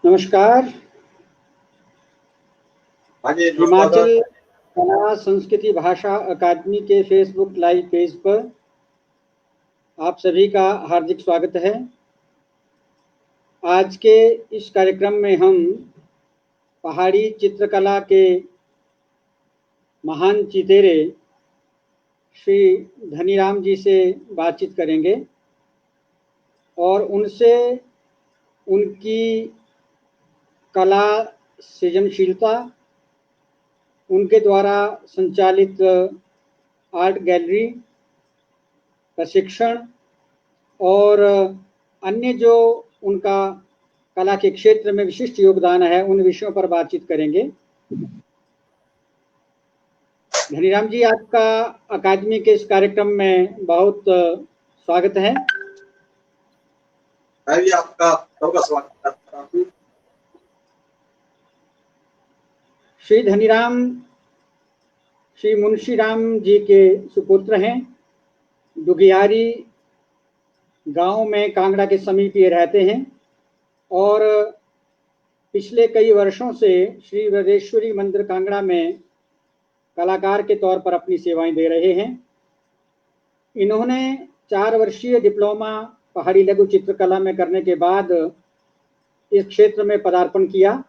नमस्कार। हाँ जी, हिमाचल कला संस्कृति भाषा अकादमी के फेसबुक लाइव पेज पर आप सभी का हार्दिक स्वागत है। आज के इस कार्यक्रम में हम पहाड़ी चित्रकला के महान चितेरे श्री धनीराम जी से बातचीत करेंगे और उनसे उनकी कला सृजनशीलता, उनके द्वारा संचालित आर्ट गैलरी, प्रशिक्षण और अन्य जो उनका कला के क्षेत्र में विशिष्ट योगदान है उन विषयों पर बातचीत करेंगे। धनीराम जी, आपका अकादमी के इस कार्यक्रम में बहुत स्वागत है। मैं भी आपका सबका स्वागत करता हूँ। श्री धनीराम श्री मुंशी राम जी के सुपुत्र हैं। दुगियारी गांव में कांगड़ा के समीप ये रहते हैं और पिछले कई वर्षों से श्री वज्रेश्वरी मंदिर कांगड़ा में कलाकार के तौर पर अपनी सेवाएं दे रहे हैं। इन्होंने 4 वर्षीय डिप्लोमा पहाड़ी लघु चित्रकला में करने के बाद इस क्षेत्र में पदार्पण किया।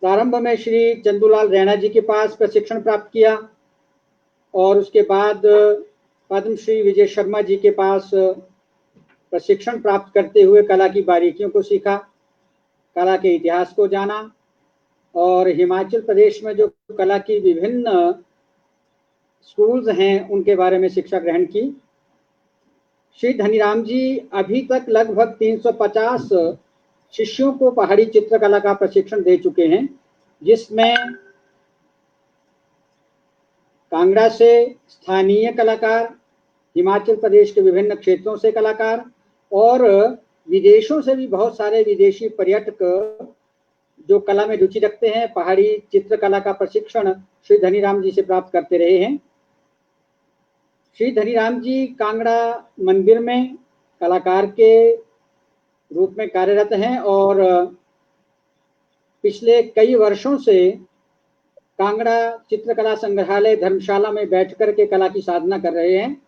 प्रारंभ में श्री चंदूलाल रैना जी के पास प्रशिक्षण प्राप्त किया और उसके बाद पद्मश्री विजय शर्मा जी के पास प्रशिक्षण प्राप्त करते हुए कला की बारीकियों को सीखा, कला के इतिहास को जाना और हिमाचल प्रदेश में जो कला की विभिन्न स्कूल्स हैं उनके बारे में शिक्षा ग्रहण की। श्री धनीराम जी अभी तक लगभग 350 शिष्यों को पहाड़ी चित्रकला का प्रशिक्षण दे चुके हैं, जिसमें कांगड़ा से स्थानीय कलाकार, हिमाचल प्रदेश के विभिन्न क्षेत्रों से कलाकार और विदेशों से भी बहुत सारे विदेशी पर्यटक जो कला में रुचि रखते हैं पहाड़ी चित्रकला का प्रशिक्षण श्री धनीराम जी से प्राप्त करते रहे हैं। श्री धनीराम जी कांगड़ा मंदिर में कलाकार के रूप में कार्यरत हैं और पिछले कई वर्षों से कांगड़ा चित्रकला संग्रहालय धर्मशाला में बैठकर के कला की साधना कर रहे हैं।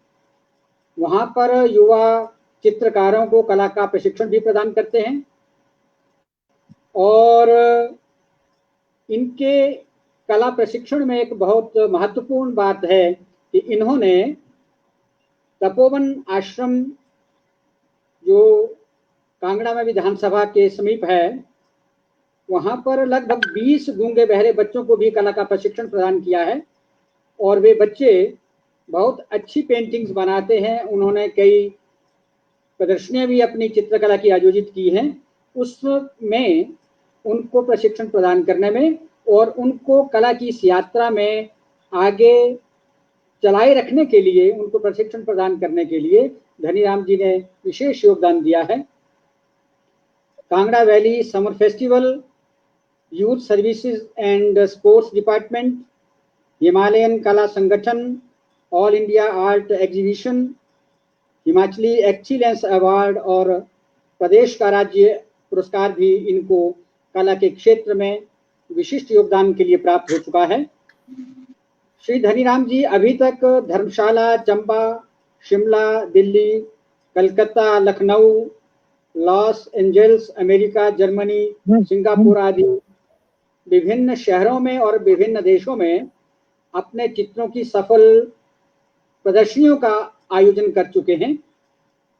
वहां पर युवा चित्रकारों को कला का प्रशिक्षण भी प्रदान करते हैं और इनके कला प्रशिक्षण में एक बहुत महत्वपूर्ण बात है कि इन्होंने तपोवन आश्रम जो कांगड़ा में विधानसभा के समीप है, वहां पर लगभग 20 गूंगे बहरे बच्चों को भी कला का प्रशिक्षण प्रदान किया है और वे बच्चे बहुत अच्छी पेंटिंग्स बनाते हैं। उन्होंने कई प्रदर्शनियां भी अपनी चित्रकला की आयोजित की हैं, उसमें उनको प्रशिक्षण प्रदान करने में और उनको कला की इस यात्रा में आगे चलाए रखने के लिए, उनको प्रशिक्षण प्रदान करने के लिए धनीराम जी ने विशेष योगदान दिया है। Kangra valley summer festival, youth services and sports department, Himalayan कला संगठन, all India art exhibition, Himachali excellence award और प्रदेश का राज्य पुरस्कार भी इनको कला के क्षेत्र में विशिष्ट योगदान के लिए प्राप्त हो चुका है। श्री धनीराम जी अभी तक Dharamshala, Chamba, Shimla, Delhi, Calcutta, Lucknow, Los Angeles, America, Germany, Singapore आदि विभिन्न शहरों में और विभिन्न देशों में अपने चित्रों की सफल प्रदर्शनियों का आयोजन कर चुके हैं।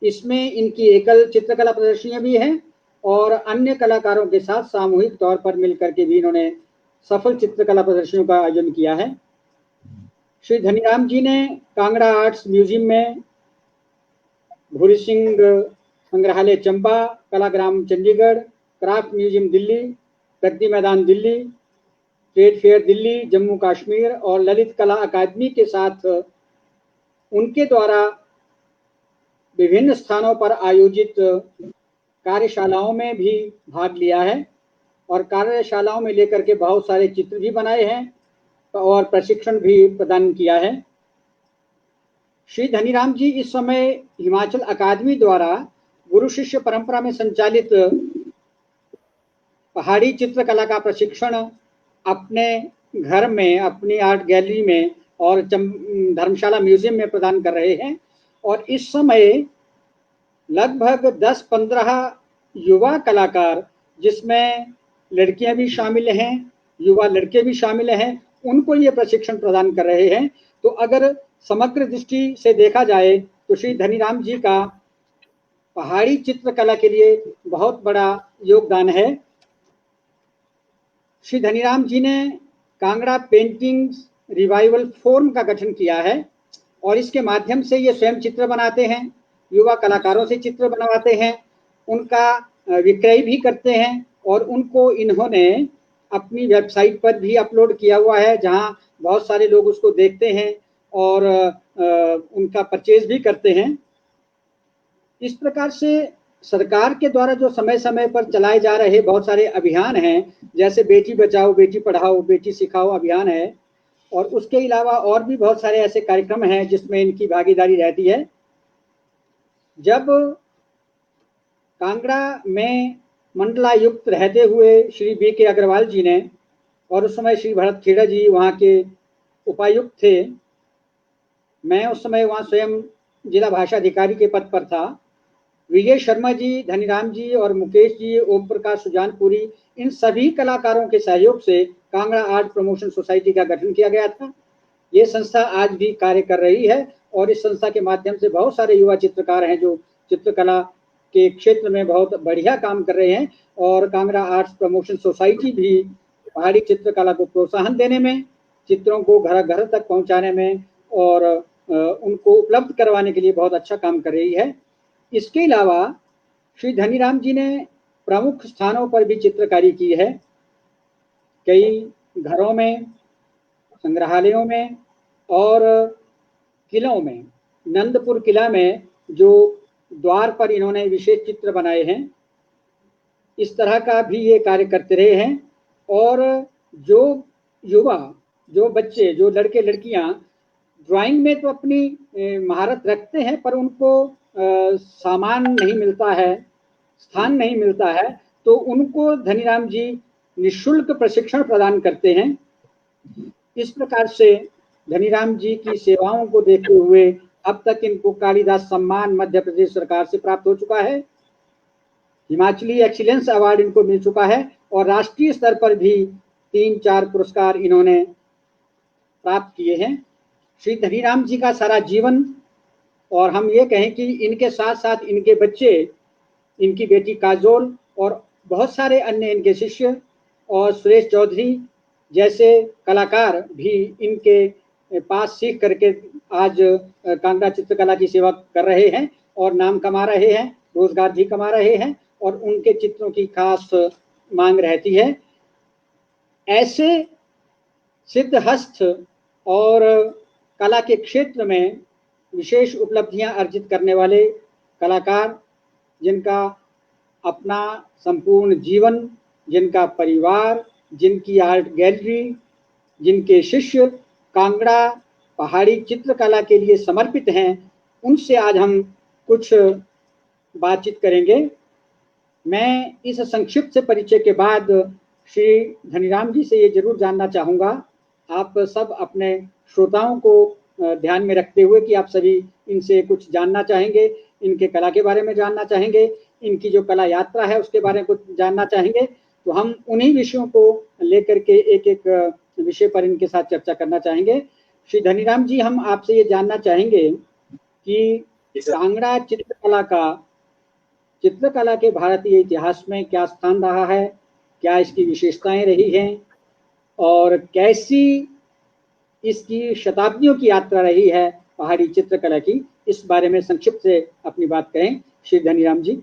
इसमें इनकी एकल चित्रकला प्रदर्शनियां भी हैं और अन्य कलाकारों के साथ सामूहिक तौर पर मिलकर के भी इन्होंने सफल चित्रकला प्रदर्शनियों का आयोजन किया है। श्री धनीराम जी ने कांगड़ा आर्ट्स म्यूजियम में, भूरी सिंह संग्रहालय Chamba, Kalagram Chandigarh, craft museum Delhi, Pragati Maidan Delhi, trade fair Delhi, Jammu Kashmir और ललित कला अकादमी के साथ उनके द्वारा विभिन्न स्थानों पर आयोजित कार्यशालाओं में भी भाग लिया है और कार्यशालाओं में लेकर के बहुत सारे चित्र भी बनाए हैं और प्रशिक्षण भी प्रदान किया है। श्री धनीराम जी इस समय हिमाचल अकादमी द्वारा गुरु शिष्य परंपरा में संचालित पहाड़ी चित्रकला का प्रशिक्षण अपने घर में, अपनी आर्ट गैलरी में और धर्मशाला म्यूजियम में प्रदान कर रहे हैं। और इस समय लगभग 10-15 युवा कलाकार, जिसमें लड़कियां भी शामिल हैं, युवा लड़के भी शामिल हैं, उनको ये प्रशिक्षण प्रदान कर रहे हैं। तो अगर समग्र दृष्टि से देखा जाए तो श्री धनीराम जी का पहाड़ी चित्रकला के लिए बहुत बड़ा योगदान है। श्री धनीराम जी ने कांगड़ा पेंटिंग्स रिवाइवल फोरम का गठन किया है और इसके माध्यम से ये स्वयं चित्र बनाते हैं, युवा कलाकारों से चित्र बनवाते हैं, उनका विक्रय भी करते हैं और उनको इन्होंने अपनी वेबसाइट पर भी अपलोड किया हुआ है, जहां बहुत सारे लोग उसको देखते हैं और उनका परचेज भी करते हैं। इस प्रकार से सरकार के द्वारा जो समय समय पर चलाए जा रहे बहुत सारे अभियान हैं, जैसे बेटी बचाओ बेटी पढ़ाओ बेटी सिखाओ अभियान है, और उसके अलावा और भी बहुत सारे ऐसे कार्यक्रम हैं जिसमें इनकी भागीदारी रहती है। जब कांगड़ा में मंडलायुक्त रहते हुए श्री B.K. अग्रवाल जी ने, और उस समय श्री भरत खेड़ा जी वहाँ के उपायुक्त थे, मैं उस समय वहाँ स्वयं जिला भाषा अधिकारी के पद पर था, विजय शर्मा जी, धनीराम जी और मुकेश जी, ओम प्रकाश सुजानपुरी, इन सभी कलाकारों के सहयोग से कांगड़ा आर्ट प्रमोशन सोसाइटी का गठन किया गया था। ये संस्था आज भी कार्य कर रही है और इस संस्था के माध्यम से बहुत सारे युवा चित्रकार हैं जो चित्रकला के क्षेत्र में बहुत बढ़िया काम कर रहे हैं। और कांगड़ा आर्ट्स प्रमोशन सोसाइटी भी पहाड़ी चित्रकला को प्रोत्साहन देने में, चित्रों को घर घर तक पहुंचाने में और उनको उपलब्ध करवाने के लिए बहुत अच्छा काम कर रही है। इसके अलावा श्री धनीराम जी ने प्रमुख स्थानों पर भी चित्रकारी की है। कई घरों में, संग्रहालयों में और किलों में, नंदपुर किला में जो द्वार पर इन्होंने विशेष चित्र बनाए हैं, इस तरह का भी ये कार्य करते रहे हैं। और जो युवा, जो बच्चे, जो लड़के लड़कियां ड्राइंग में तो अपनी महारत रखते हैं पर उनको सामान नहीं मिलता है, स्थान नहीं मिलता है, तो उनको धनीराम जी निःशुल्क प्रशिक्षण प्रदान करते हैं। इस प्रकार से धनीराम जी की सेवाओं को देखते हुए अब तक इनको कालिदास सम्मान मध्य प्रदेश सरकार से प्राप्त हो चुका है, हिमाचली एक्सीलेंस अवार्ड इनको मिल चुका है और राष्ट्रीय स्तर पर भी 3-4 पुरस्कार इन्होंने प्राप्त किए हैं। श्री धनीराम जी का सारा जीवन, और हम ये कहें कि इनके साथ साथ इनके बच्चे, इनकी बेटी काजोल और बहुत सारे अन्य इनके शिष्य और सुरेश चौधरी जैसे कलाकार भी इनके पास सीख करके आज कांगड़ा चित्रकला की सेवा कर रहे हैं और नाम कमा रहे हैं, रोजगार भी कमा रहे हैं और उनके चित्रों की खास मांग रहती है। ऐसे सिद्धहस्त और कला के क्षेत्र में विशेष उपलब्धियां अर्जित करने वाले कलाकार, जिनका अपना संपूर्ण जीवन, जिनका परिवार, जिनकी आर्ट गैलरी, जिनके शिष्य कांगड़ा पहाड़ी चित्रकला के लिए समर्पित हैं, उनसे आज हम कुछ बातचीत करेंगे। मैं इस संक्षिप्त से परिचय के बाद श्री धनीराम जी से ये जरूर जानना चाहूँगा, आप सब अपने श्रोताओं को ध्यान में रखते हुए कि आप सभी इनसे कुछ जानना चाहेंगे, इनके कला के बारे में जानना चाहेंगे, इनकी जो कला यात्रा है उसके बारे में कुछ जानना चाहेंगे, तो हम उन्हीं विषयों को लेकर के एक एक विषय पर इनके साथ चर्चा करना चाहेंगे। श्री धनीराम जी, हम आपसे ये जानना चाहेंगे कि कांगड़ा चित्रकला के भारतीय इतिहास में क्या स्थान रहा है, क्या इसकी विशेषताएं रही हैं और कैसी इसकी शताब्दियों की यात्रा रही है पहाड़ी चित्रकला की, इस बारे में संक्षिप्त से अपनी बात कहें श्री धनीराम जी।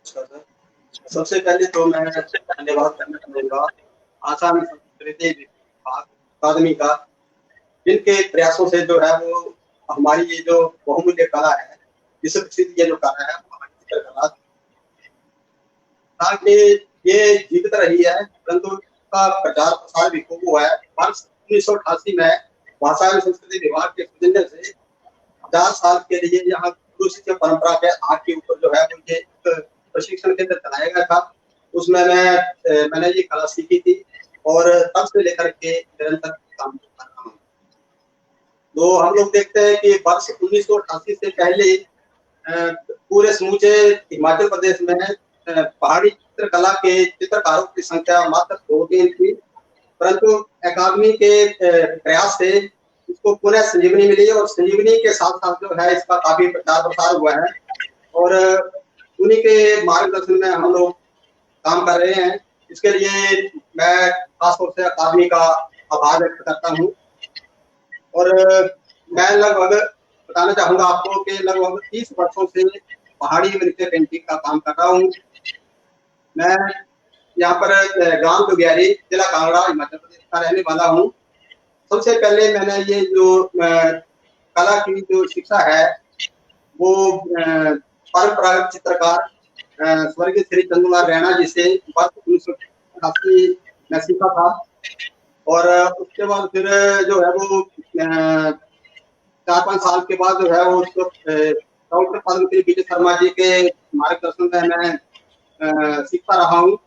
सबसे पहले तो मैं धन्यवाद करना चाहूँगा आसाम संस्कृति विभाग अकादमी का, जिनके प्रयासों से जो है वो हमारी ये जो बहुमूल्य कला है, विश्व प्रसिद्ध ये जो कला है पहाड़ी चित्रकला, ताकि ये जीवित रही है, परंतु का प्रचार प्रसार भी खूब हुआ है। वर्ष 1988 में भाषा एवं संस्कृति विभाग के सौजन्य से 50 साल के लिए यहाँ गुरु शिष्य परंपरा के आग के ऊपर जो है वो ये प्रशिक्षण केंद्र चलाया गया था। उसमें मैंने ये कला सीखी थी और तब से लेकर के निरंतर काम कर रहा हूँ। तो हम लोग देखते हैं कि वर्ष 1988 से पहले पूरे समूचे हिमाचल प्रदेश में पहाड़ी चित्रकला के चित्रकारों की संख्या मात्र 2-3 थी, परंतु अकादमी के प्रयास से इसको पुनः संजीवनी मिली और संजीवनी के साथ साथ जो है इसका काफी प्रचार प्रसार हुआ है और उन्हीं के मार्गदर्शन में हम लोग काम कर रहे हैं। इसके लिए मैं खासतौर से अकादमी का आभार व्यक्त करता हूँ और मैं लगभग बताना चाहूंगा आपको कि लगभग 30 वर्षों से पहाड़ी नृत्य पेंटिंग का काम कर रहा हूँ। मैं यहाँ पर ग्राम दुगियारी, जिला कांगड़ा, हिमाचल प्रदेश का रहने वाला हूँ। सबसे पहले मैंने ये जो कला की जो शिक्षा है वो परंपरागत चित्रकार स्वर्गीय श्री चंद्रलाल रैना जी से वर्ष 1988 में सीखा था और उसके बाद फिर जो है वो 4-5 साल के बाद जो है वो उसको डॉक्टर पद्मश्री विजय शर्मा जी के मार्गदर्शन में मैं सीखता रहा हूँ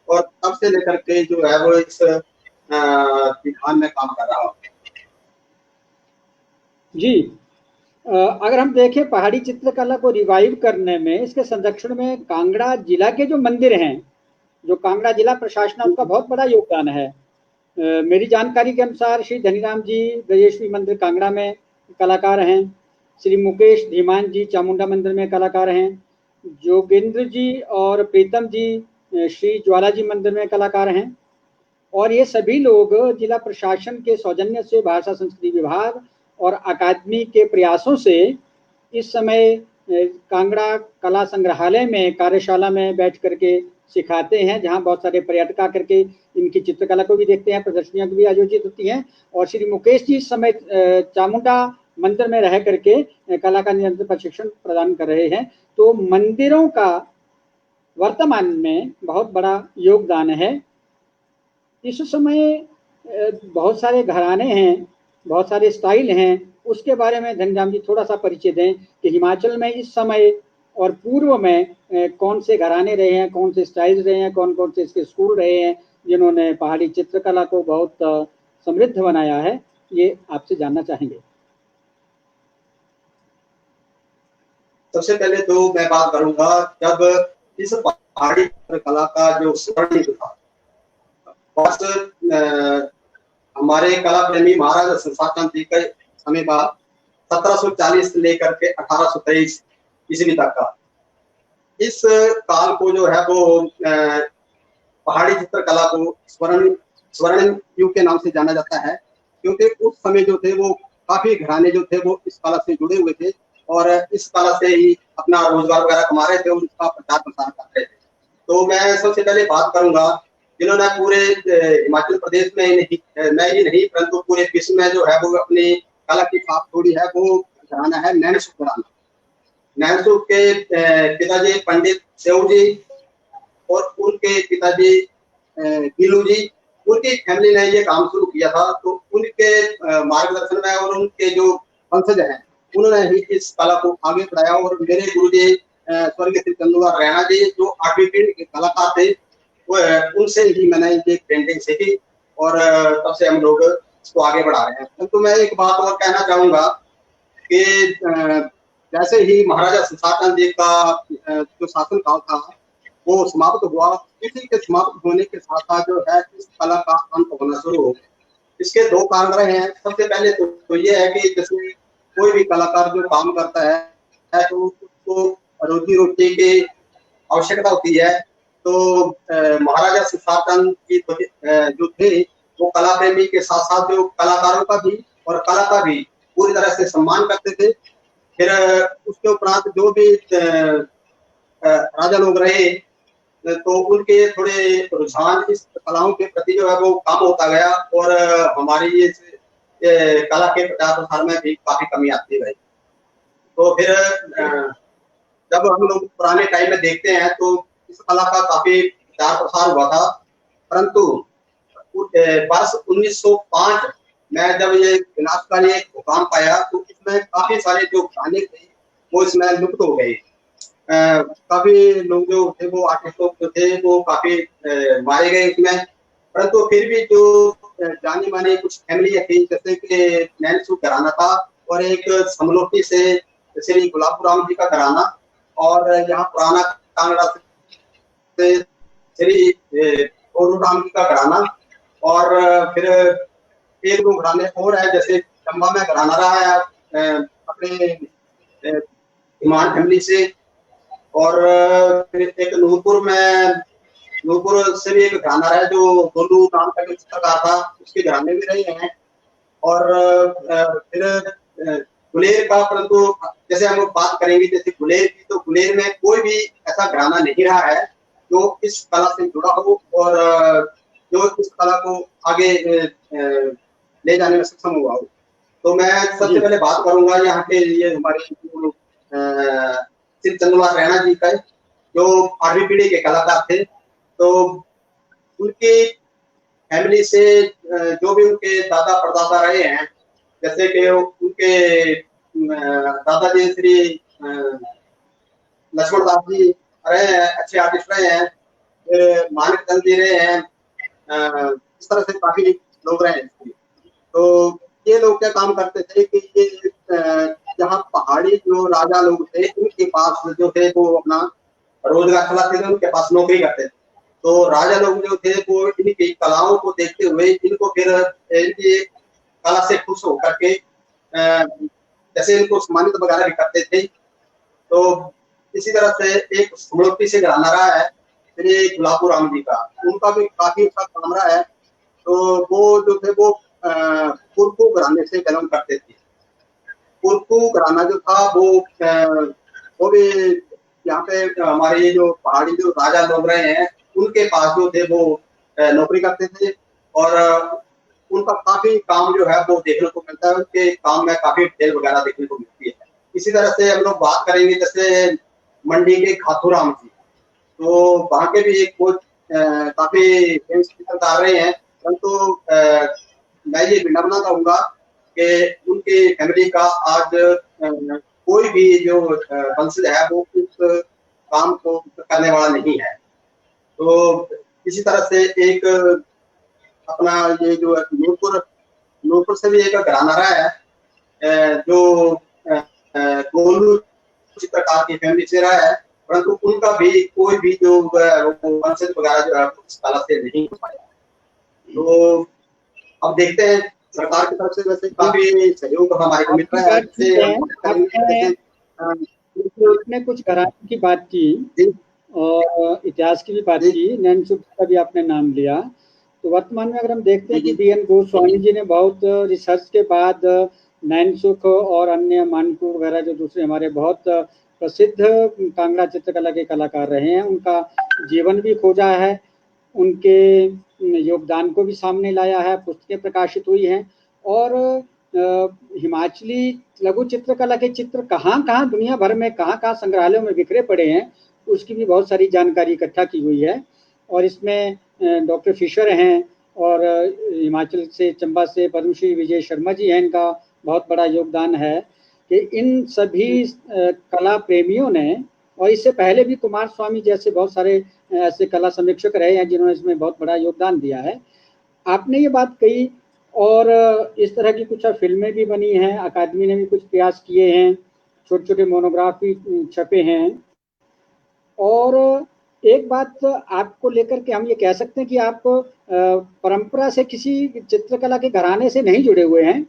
और तब से लेकर के जो है वो इस विधान में काम कर रहा हूँ। जी, अगर हम देखें पहाड़ी चित्रकला को रिवाइव करने में, इसके संरक्षण में कांगड़ा जिला के जो मंदिर हैं, जो कांगड़ा जिला प्रशासन है, उसका बहुत बड़ा योगदान है। मेरी जानकारी के अनुसार श्री धनीराम जी ब्रजेश्वरी मंदिर कांगड़ा में कलाकार हैं, श्री मुकेश धीमान जी चामुंडा मंदिर में कलाकार हैं, जोगेंद्र जी और प्रीतम जी श्री ज्वाला जी मंदिर में कलाकार हैं और ये सभी लोग जिला प्रशासन के सौजन्य से, भाषा संस्कृति विभाग और अकादमी के प्रयासों से इस समय कांगड़ा कला संग्रहालय में कार्यशाला में बैठ करके सिखाते हैं, जहां बहुत सारे पर्यटक आकर के इनकी चित्रकला को भी देखते हैं, प्रदर्शनियां भी आयोजित होती हैं और श्री मुकेश जी समेत चामुंडा मंदिर में रह करके कला का निरंतर प्रशिक्षण प्रदान कर रहे हैं। तो मंदिरों का वर्तमान में बहुत बड़ा योगदान है। इस समय बहुत सारे घराने हैं, बहुत सारे स्टाइल हैं, उसके बारे में धनीराम जी थोड़ा सा परिचय दें कि हिमाचल में इस समय और पूर्व में कौन से घराने रहे हैं, कौन से स्टाइल रहे हैं, कौन कौन से इसके स्कूल रहे हैं जिन्होंने पहाड़ी चित्रकला को बहुत समृद्ध बनाया है, ये आपसे जानना चाहेंगे। सबसे पहले तो मैं बात करूंगा जब इस पहाड़ी चित्रकला का जो स्वर्ण युग था, हमारे कला प्रेमी महाराजा संसाचंद जी के समय बाद 1740 से लेकर के 1823 ईस्वी तक का, इस काल को जो है वो पहाड़ी चित्रकला को स्वर्ण युग के नाम से जाना जाता है, क्योंकि उस समय जो थे वो काफी घराने जो थे वो इस कला से जुड़े हुए थे और इस कला से ही अपना रोजगार वगैरह कमा रहे थे और उसका प्रचार प्रसार कर रहे थे। तो मैं सबसे पहले बात करूंगा जिन्होंने पूरे हिमाचल प्रदेश में ही नहीं परंतु पूरे विश्व में जो है वो अपनी कला की छाप छोड़ी है, वो घराना है नैनसुख घराना। नैनसुख के पिताजी पंडित सेऊ जी और उनके पिताजी गिलू जी, उनकी फैमिली ने ये काम शुरू किया था। तो उनके मार्गदर्शन में और उनके जो वंशज हैं उन्होंने ही इस कला को आगे बढ़ाया और मेरे गुरुजी स्वर्गीय श्री चंद्रलाल रैना जी जो 8वीं पीढ़ी के कलाकार थे, वो उनसे ही मैंने ये पेंटिंग सीखी और तब से हम लोग इसको आगे बढ़ा रहे हैं। तो मैं एक बात और कहना चाहूंगा कि जैसे ही महाराजा संसाचंद जी का जो शासन काल था वो समाप्त हुआ, इसी के समाप्त होने के साथ साथ जो है इस कला का अंत होना शुरू हो गया। इसके 2 कारण रहे हैं। सबसे पहले तो ये है कि जैसे कोई भी कलाकार जो काम करता है तो उसको रोजी रोटी की आवश्यकता होती है। तो महाराजा संसाचंद जी जो थे वो कला प्रेमी के साथ साथ जो कलाकारों का भी और कला का भी पूरी तरह से सम्मान करते थे। फिर उसके उपरांत जो भी राजा लोग रहे तो उनके थोड़े रुझान इस कलाओं के प्रति जो है वो कम होता गया और हमारी ये कला के प्रचार प्रसार में भी काफी कमी आती गई। तो फिर जब हम लोग पुराने टाइम में देखते हैं तो इस कला का काफी प्रचार प्रसार हुआ था, परंतु वर्ष 1905 में जब ये विनाशकारी भूकंप आया तो इसमें काफी सारे जो गाने थे वो इसमें लुप्त हो गए। काफी लोग जो थे वो आर्टिस्ट लोग जो थे वो काफी मारे गए इसमें, परंतु फिर भी जो जानी मानी कुछ फैमिली थी, जैसे कि नैनसू घराना था और एक समलोटी से श्री गुलाब राम जी का घराना, और यहाँ पुराना कांगड़ा से श्री गोरू राम जी का घराना, और फिर एक दो घराने और है, जैसे चंबा में घराना रहा है अपने हिमान फैमिली से, और फिर एक नूरपुर से भी एक घराना रहा है जो गोलू नाम का जो चित्रकार था, उसके घराने भी रहे हैं। और फिर गुलेर का, परंतु जैसे हम बात करेंगे जैसे गुलेर की, तो गुलेर में कोई भी ऐसा घराना नहीं रहा है जो इस कला से जुड़ा हो और जो इस कला को आगे ले जाने में सक्षम हुआ हो। तो मैं सबसे पहले बात करूंगा यहाँ के ये हमारे श्री चंद्रलाल रैना जी का, जो 8वीं पीढ़ी के कलाकार थे। तो उनकी फैमिली से जो भी उनके दादा परदादा रहे हैं, जैसे कि उनके दादाजी श्री लक्ष्मण दास जी रहे हैं, अच्छे आर्टिस्ट रहे हैं, फिर मानिक चंद जी रहे हैं, इस तरह से काफी लोग रहे हैं। तो ये लोग क्या काम करते थे कि ये जहाँ पहाड़ी जो राजा लोग थे उनके पास जो थे वो अपना रोजगार चलाते थे, उनके पास नौकरी करते थे। तो राजा लोग जो थे वो इनकी कलाओं को देखते हुए इनको फिर इनकी कला से खुश होकर के जैसे इनको सम्मानित वगैरह भी करते थे। तो इसी तरह से एक सुमलोटी से घराना रहा है श्री गुलाब राम जी का, उनका भी काफी अच्छा काम रहा है। तो वो जो थे वो पुरकू घराने से जन्म करते थे। पुरकू घराना जो था वो भी यहाँ पे हमारे जो पहाड़ी जो राजा लोग रहे हैं उनके पास जो थे वो नौकरी करते थे, और उनका काफी काम जो है वो देखने को मिलता है, उनके काम में काफी डिटेल वगैरह देखने को मिलती है। इसी तरह से हम लोग बात करेंगे जैसे मंडी के खाथूराम जी, तो वहाँ के भी एक काफी फेमस चित्रकार रहे हैं, परंतु मैं ये विनम्रता कहूंगा कि उनकी फैमिली का आज कोई भी जो वंशज है वो इस काम को करने वाला नहीं है। तो इसी तरह से एक अपना ये जो नूरपुर से भी एक घराना रहा है जो गोलू चित्रकार की फैमिली से रहा है, परंतु उनका भी कोई भी जो वंशज वगैरह जो है उस कला से नहीं हो पाया। तो अब देखते हैं सरकार की तरफ से वैसे काफी सहयोग हमारे को मिल रहा है। आपने कुछ घराने की बात की और इतिहास की भी बात की, नैनसुख का भी आपने नाम लिया। तो वर्तमान में अगर हम देखते हैं कि DN गोस्वामी जी ने बहुत रिसर्च के बाद नैनसुख और अन्य मानपुर वगैरह जो दूसरे हमारे बहुत प्रसिद्ध कांगड़ा चित्रकला के कलाकार रहे हैं, उनका जीवन भी खोजा है, उनके योगदान को भी सामने लाया है, पुस्तकें प्रकाशित हुई हैं, और हिमाचली लघु चित्रकला के चित्र कहाँ कहाँ दुनिया भर में कहाँ कहाँ संग्रहालयों में बिखरे पड़े हैं, उसकी भी बहुत सारी जानकारी इकट्ठा की हुई है। और इसमें डॉक्टर फिशर हैं, और हिमाचल से चंबा से पद्मश्री विजय शर्मा जी हैं, इनका बहुत बड़ा योगदान है कि इन सभी कला प्रेमियों ने, और इससे पहले भी कुमार स्वामी जैसे बहुत सारे ऐसे कला समीक्षक रहे हैं जिन्होंने इसमें बहुत बड़ा योगदान दिया है। आपने ये बात कही, और इस तरह की कुछ फिल्में भी बनी हैं, अकादमी ने भी कुछ प्रयास किए हैं, छोटे छोटे मोनोग्राफ भी छपे हैं। और एक बात आपको लेकर के हम ये कह सकते हैं कि आप परंपरा से किसी चित्रकला के घराने से नहीं जुड़े हुए हैं,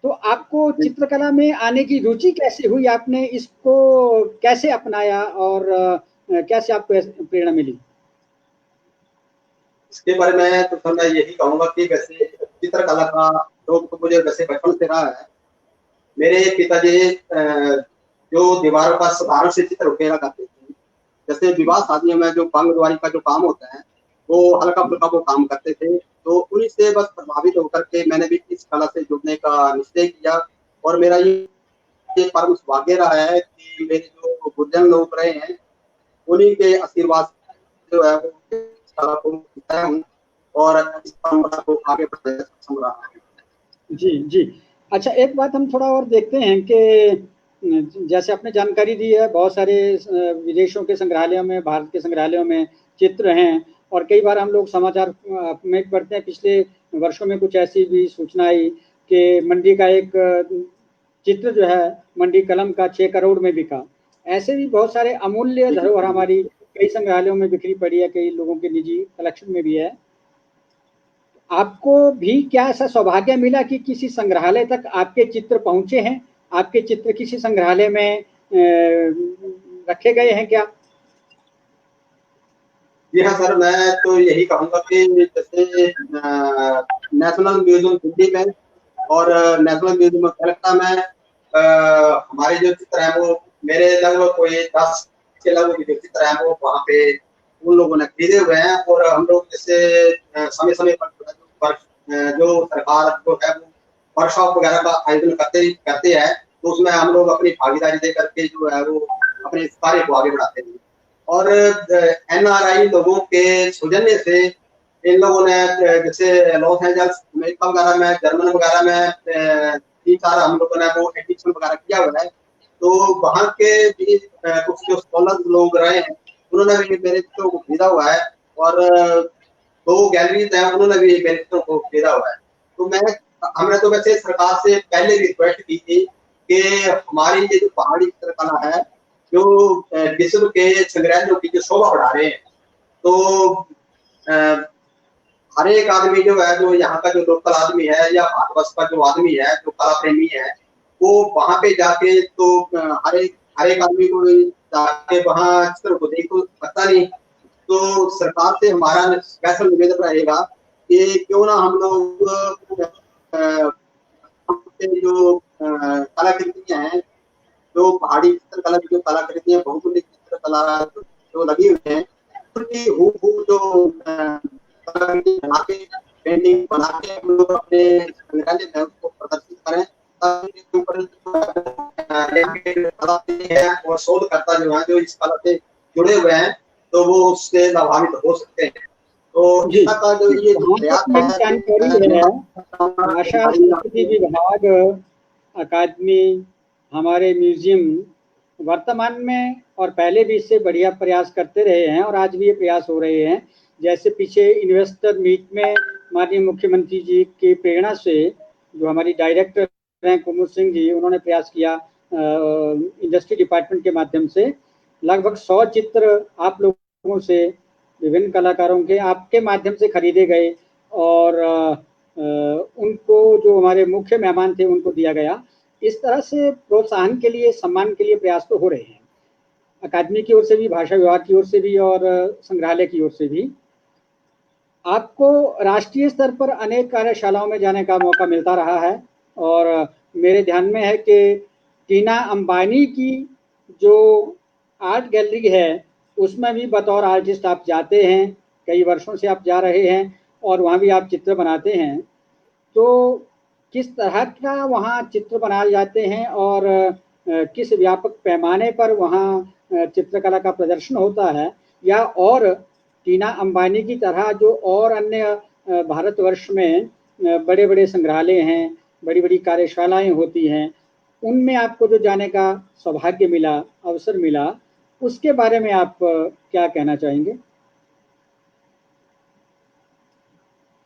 तो आपको चित्रकला में आने की रुचि कैसे हुई, आपने इसको कैसे अपनाया और कैसे आपको प्रेरणा मिली? इसके बारे में तो मैं यही कहूंगा कि वैसे चित्रकला का शौक तो मुझे वैसे बचपन से रहा है। मेरे पिताजी जो दीवारों पर साधारण से चित्र उकेरा करते थे, जैसे विवाह शादियों में जो बांगद्वारी का जो काम होता है वो हल्का फुल्का वो काम करते थे। तो उन्हीं से बस प्रभावित होकर के मैंने भी इस कला से जुड़ने का निश्चय किया, और मेरा ये परम सौभाग्य रहा है कि मेरे जो गुरुजन लोग रहे हैं उन्हीं के आशीर्वाद जो है वो इस कला को सीखा हूँ और इस परंपरा को आगे बढ़ाने में सक्षम रहा हूँ। जी जी। अच्छा, एक बात हम थोड़ा और देखते हैं कि जैसे आपने जानकारी दी है, बहुत सारे विदेशों के संग्रहालयों में, भारत के संग्रहालयों में चित्र हैं, और कई बार हम लोग समाचार में पढ़ते हैं, पिछले वर्षों में कुछ ऐसी भी सूचना आई कि मंडी का एक चित्र जो है मंडी कलम का 6 करोड़ में बिका। ऐसे भी बहुत सारे अमूल्य धरोहर हमारी कई संग्रहालयों में बिखरी पड़ी है, कई लोगों के निजी कलेक्शन में भी है। आपको भी क्या ऐसा सौभाग्य मिला कि किसी संग्रहालय तक आपके चित्र पहुंचे हैं? आपके चित्र किसी संग्रहालय में रखे गए हैं क्या? जी हाँ सर, मैं तो यही कहूँगा कि जैसे नेशनल म्यूजियम दिल्ली में और नेशनल म्यूजियम कलकत्ता में हमारे जो चित्र हैं वो मेरे लगभग कोई 10 के लगभग जो चित्र हैं वो वहाँ पे उन लोगों ने खरीदे हुए हैं। और हम लोग जैसे समय समय पर जो सरकार जो है वो वर्कशॉप वगैरह का आयोजन करते हैं, तो उसमें हम लोग अपनी भागीदारी दे करके जो है वो अपने इस कार्य को आगे बढ़ाते हैं। और NRI लोगों के सौजन्य से इन लोगों ने जैसे लॉस एंजल्स, अमेरिका वगैरह में, जर्मन वगैरह में 3-4 हम लोगों ने वो एडिशन वगैरह किया हुआ है। तो वहाँ के भी कुछ जो स्कॉलर लोग रहे हैं उन्होंने भी मेरे चित्रों को खरीदा हुआ है, और 2 गैलरीज हैं उन्होंने भी मेरे चित्रों को खरीदा हुआ है। तो हमने तो वैसे सरकार से पहले भी रिक्वेस्ट की थी कि हमारी ये जो पहाड़ी चित्रकला है जो विश्व के संग्रहालयों की जो शोभा बढ़ा रहे हैं, तो हर एक आदमी जो है, जो यहाँ का जो लोकल आदमी है या भारतवर्ष का जो आदमी है जो कला प्रेमी है, वो वहां पे जाके तो हर एक आदमी को जाके वहां चित्र को देख तो सकता नहीं। तो सरकार से हमारा स्पेशल निवेदन रहेगा कि क्यों ना हम लोग जो कलाकृतियां हैं, जो पहाड़ी चित्रकला की जो कलाकृतियां, बहुमूल्य चित्रकला जो लगी हुई है, उनकी हूबहू जो कलाकृति बना के, पेंटिंग बना के हम लोग अपने संग्रहालय में उसको प्रदर्शित करें, ताकि इसके ऊपर और शोधकर्ता जो है जो इस कला से जुड़े हुए हैं तो वो उससे लाभान्वित हो सकते हैं। तो इसका जो ये प्रयास है, भाषा संस्कृति विभाग, अकादमी, हमारे म्यूजियम वर्तमान में और पहले भी इससे बढ़िया प्रयास करते रहे हैं, और आज भी ये प्रयास हो रहे हैं। जैसे पीछे इन्वेस्टर मीट में माननीय मुख्यमंत्री जी की प्रेरणा से जो हमारी डायरेक्टर हैं कुमुद सिंह जी, उन्होंने प्रयास किया इंडस्ट्री डिपार्टमेंट के माध्यम से। लगभग 100 चित्र आप लोगों से, विभिन्न कलाकारों के आपके माध्यम से खरीदे गए, और उनको जो हमारे मुख्य मेहमान थे उनको दिया गया। इस तरह से प्रोत्साहन के लिए, सम्मान के लिए प्रयास तो हो रहे हैं, अकादमी की ओर से भी, भाषा विभाग की ओर से भी, और संग्रहालय की ओर से भी। आपको राष्ट्रीय स्तर पर अनेक कार्यशालाओं में जाने का मौका मिलता रहा है, और मेरे ध्यान में है कि टीना अंबानी की जो आर्ट गैलरी है उसमें भी बतौर आर्टिस्ट आप जाते हैं, कई वर्षों से आप जा रहे हैं, और वहाँ भी आप चित्र बनाते हैं। तो किस तरह का वहाँ चित्र बनाए जाते हैं, और किस व्यापक पैमाने पर वहाँ चित्रकला का प्रदर्शन होता है, या और टीना अंबानी की तरह जो और अन्य भारतवर्ष में बड़े बड़े संग्रहालय हैं, बड़ी बड़ी कार्यशालाएं होती हैं, उनमें आपको जो जाने का सौभाग्य मिला, अवसर मिला, उसके बारे में आप क्या कहना चाहेंगे?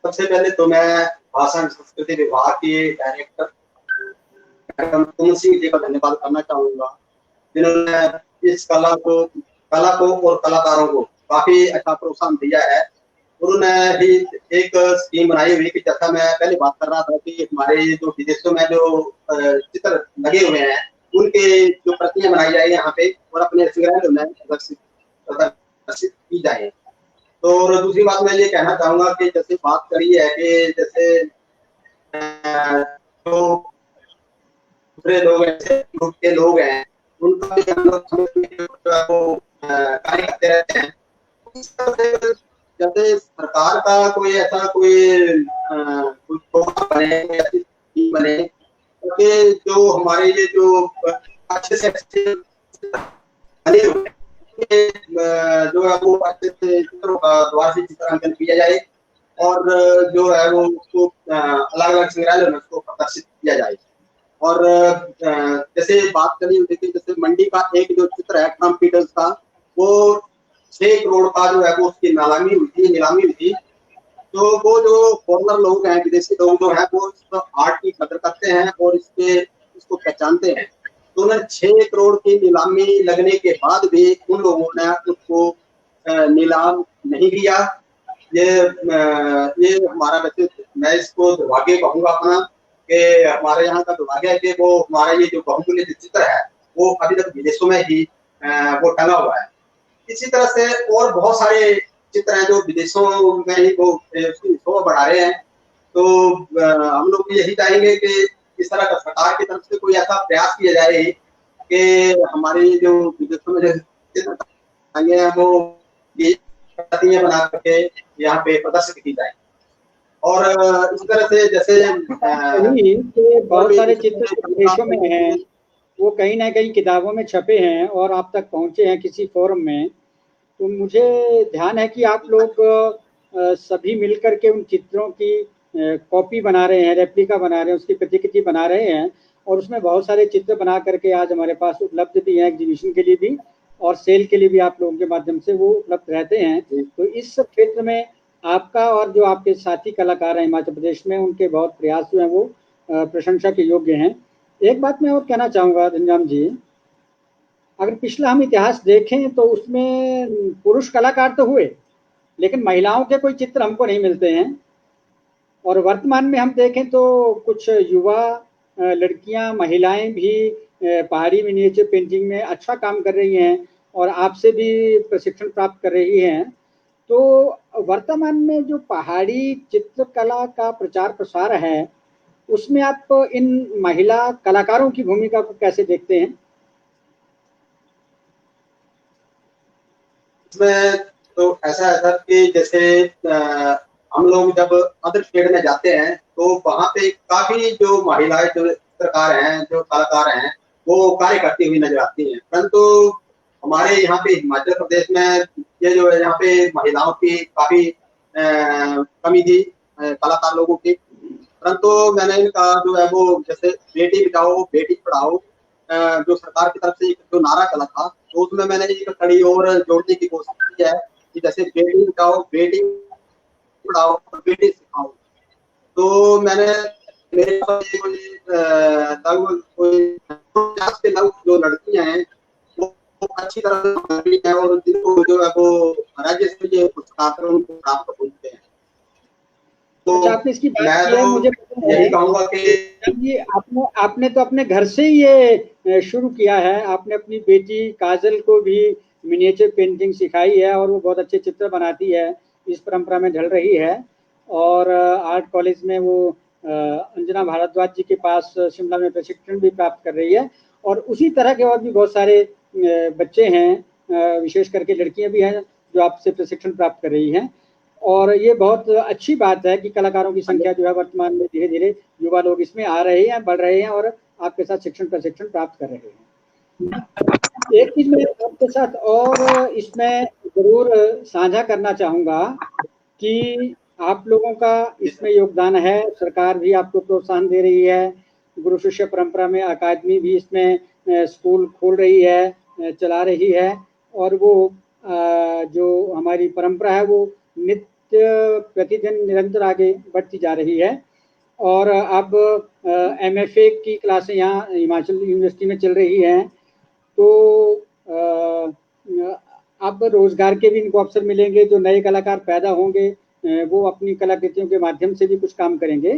सबसे पहले तो मैं भाषा संस्कृति विभाग के डायरेक्टर कुमुद सिंह जी का धन्यवाद करना चाहूंगा, जिन्होंने इस कला को और कलाकारों को काफी अच्छा प्रोत्साहन दिया है। उन्होंने भी एक स्कीम बनाई हुई कि जैसा मैं पहले बात कर रहा था कि हमारे जो विदेशों में जो चित्र लगे हुए हैं उनके जो प्रतियां बनाई जाए यहाँ पे और अपने संग्रहालय में प्रदर्शित की जाए। तो और दूसरी बात मैं ये कहना चाहूंगा कि जैसे बात करी है कि जैसे जो दूसरे लोग ऐसे ग्रुप के लोग हैं उनका भी हम लोग कार्य करते रहते हैं। जैसे सरकार का कोई ऐसा कोई बने कि जो हमारे ये जो अच्छे से बने जो है वो अच्छे से चित्रों का द्वारा से चित्रांकन किया जाए, और जो है वो उसको अलग अलग संग्रहालयों में उसको प्रदर्शित किया जाए। और जैसे बात करें, देखिए जैसे मंडी का एक जो चित्र है ट्रम्प पीटर्स का, वो 6 करोड़ का जो है वो उसकी नीलामी हुई थी। तो वो जो फॉरेनर लोग हैं, विदेशी लोग जो है वो इस आर्ट की कदर करते हैं और इसको पहचानते हैं। तो उन्हें 6 करोड़ की नीलामी लगने के बाद भी उन लोगों ने उसको नीलाम नहीं किया। ये हमारा, वैसे मैं इसको दुर्भाग्य कहूंगा अपना, कि हमारे यहाँ का दुर्भाग्य है कि वो हमारा ये जो बहुमूल्य चित्र है वो अभी तक विदेशों में ही वो टंगा हुआ है। इसी तरह से और बहुत सारे चित्र हैं जो विदेशों में ही वो उसकी शोभा बढ़ा रहे हैं। तो हम लोग भी यही चाहेंगे कि इस तरह का सरकार की तरफ से कोई ऐसा प्रयास किया जाए कि हमारे जो विदेशों में जो चित्र टंगे हैं वो ये प्रतियां बना करके यहाँ पे प्रदर्शित की जाए। और इस तरह से जैसे यही कि बहुत सारे चित्र जो विदेशों में हैं वो कहीं ना कहीं किताबों में छपे हैं और आप तक पहुंचे हैं किसी फोरम में। तो मुझे ध्यान है कि आप लोग सभी मिलकर के उन चित्रों की कॉपी बना रहे हैं, रेप्लिका बना रहे हैं, उसकी प्रतिकृति बना रहे हैं और उसमें बहुत सारे चित्र बना करके आज हमारे पास उपलब्ध भी हैं, एग्जीबिशन के लिए भी और सेल के लिए भी आप लोगों के माध्यम से वो उपलब्ध रहते हैं। तो इस सब क्षेत्र में आपका और जो आपके साथी कलाकार हैं हिमाचल प्रदेश में, उनके बहुत प्रयास जो हैं वो प्रशंसा के योग्य हैं। एक बात मैं और कहना चाहूँगा धनराम जी, अगर पिछला हम इतिहास देखें तो उसमें पुरुष कलाकार तो हुए लेकिन महिलाओं के कोई चित्र हमको नहीं मिलते हैं। और वर्तमान में हम देखें तो कुछ युवा लड़कियां, महिलाएं भी पहाड़ी मिनिएचर पेंटिंग में अच्छा काम कर रही हैं और आपसे भी प्रशिक्षण प्राप्त कर रही हैं। तो वर्तमान में जो पहाड़ी चित्रकला का प्रचार प्रसार है उसमें आप इन महिला कलाकारों की भूमिका को कैसे देखते हैं? इसमें तो ऐसा है सर कि जैसे हम लोग जब अदर स्टेट में जाते हैं तो वहाँ पे काफी जो महिलाएं जो चित्रकार हैं, जो कलाकार हैं, वो कार्य करती हुई नजर आती हैं। परंतु हमारे यहाँ पे हिमाचल प्रदेश में ये जो है यहाँ पे महिलाओं की काफी कमी थी, कलाकार लोगों की। परंतु मैंने इनका जो है वो जैसे बेटी बचाओ बेटी पढ़ाओ जो सरकार की तरफ से एक जो नारा चला था, तो उसमें मैंने एक कड़ी और जोड़ने की कोशिश की है कि जैसे बेटी बचाओ बेटी पढ़ाओ बेटी सिखाओ। तो मैंने मेरे पास लगभग कोई 50 के लगभग जो लड़कियां हैं वो अच्छी तरह से पढ़ रही हैं और जिनको जो है वो राज्य स्तरीय पुरस्कार उनको प्राप्त होते हैं। तो अच्छा, आपने इसकी बात मैं की है, तो मुझे पता यही है कहूंगा कि ये आपने तो अपने घर से ही ये शुरू किया है। आपने अपनी बेटी काजल को भी मिनिएचर पेंटिंग सिखाई है और वो बहुत अच्छे चित्र बनाती है, इस परंपरा में ढल रही है। और आर्ट कॉलेज में वो अंजना भारद्वाज जी के पास शिमला में प्रशिक्षण भी प्राप्त कर रही है। और उसी तरह के और भी बहुत सारे बच्चे हैं, विशेष करके लड़कियां भी हैं जो आपसे प्रशिक्षण प्राप्त कर रही हैं। और ये बहुत अच्छी बात है कि कलाकारों की संख्या जो है वर्तमान में धीरे धीरे युवा लोग इसमें आ रहे हैं, बढ़ रहे हैं और आपके साथ शिक्षण प्रशिक्षण प्राप्त कर रहे हैं। एक चीज मैं आपके साथ और इसमें जरूर साझा करना चाहूंगा कि आप लोगों का इसमें योगदान है, सरकार भी आपको प्रोत्साहन दे रही है, गुरु शिष्य परंपरा में अकादमी भी इसमें स्कूल खोल रही है, चला रही है। और वो जो हमारी परंपरा है वो नित्य प्रतिदिन निरंतर आगे बढ़ती जा रही है। और अब MFA की क्लासें यहाँ हिमाचल यूनिवर्सिटी में चल रही हैं। तो अब रोजगार के भी इनको अवसर मिलेंगे, जो नए कलाकार पैदा होंगे वो अपनी कलाकृतियों के माध्यम से भी कुछ काम करेंगे।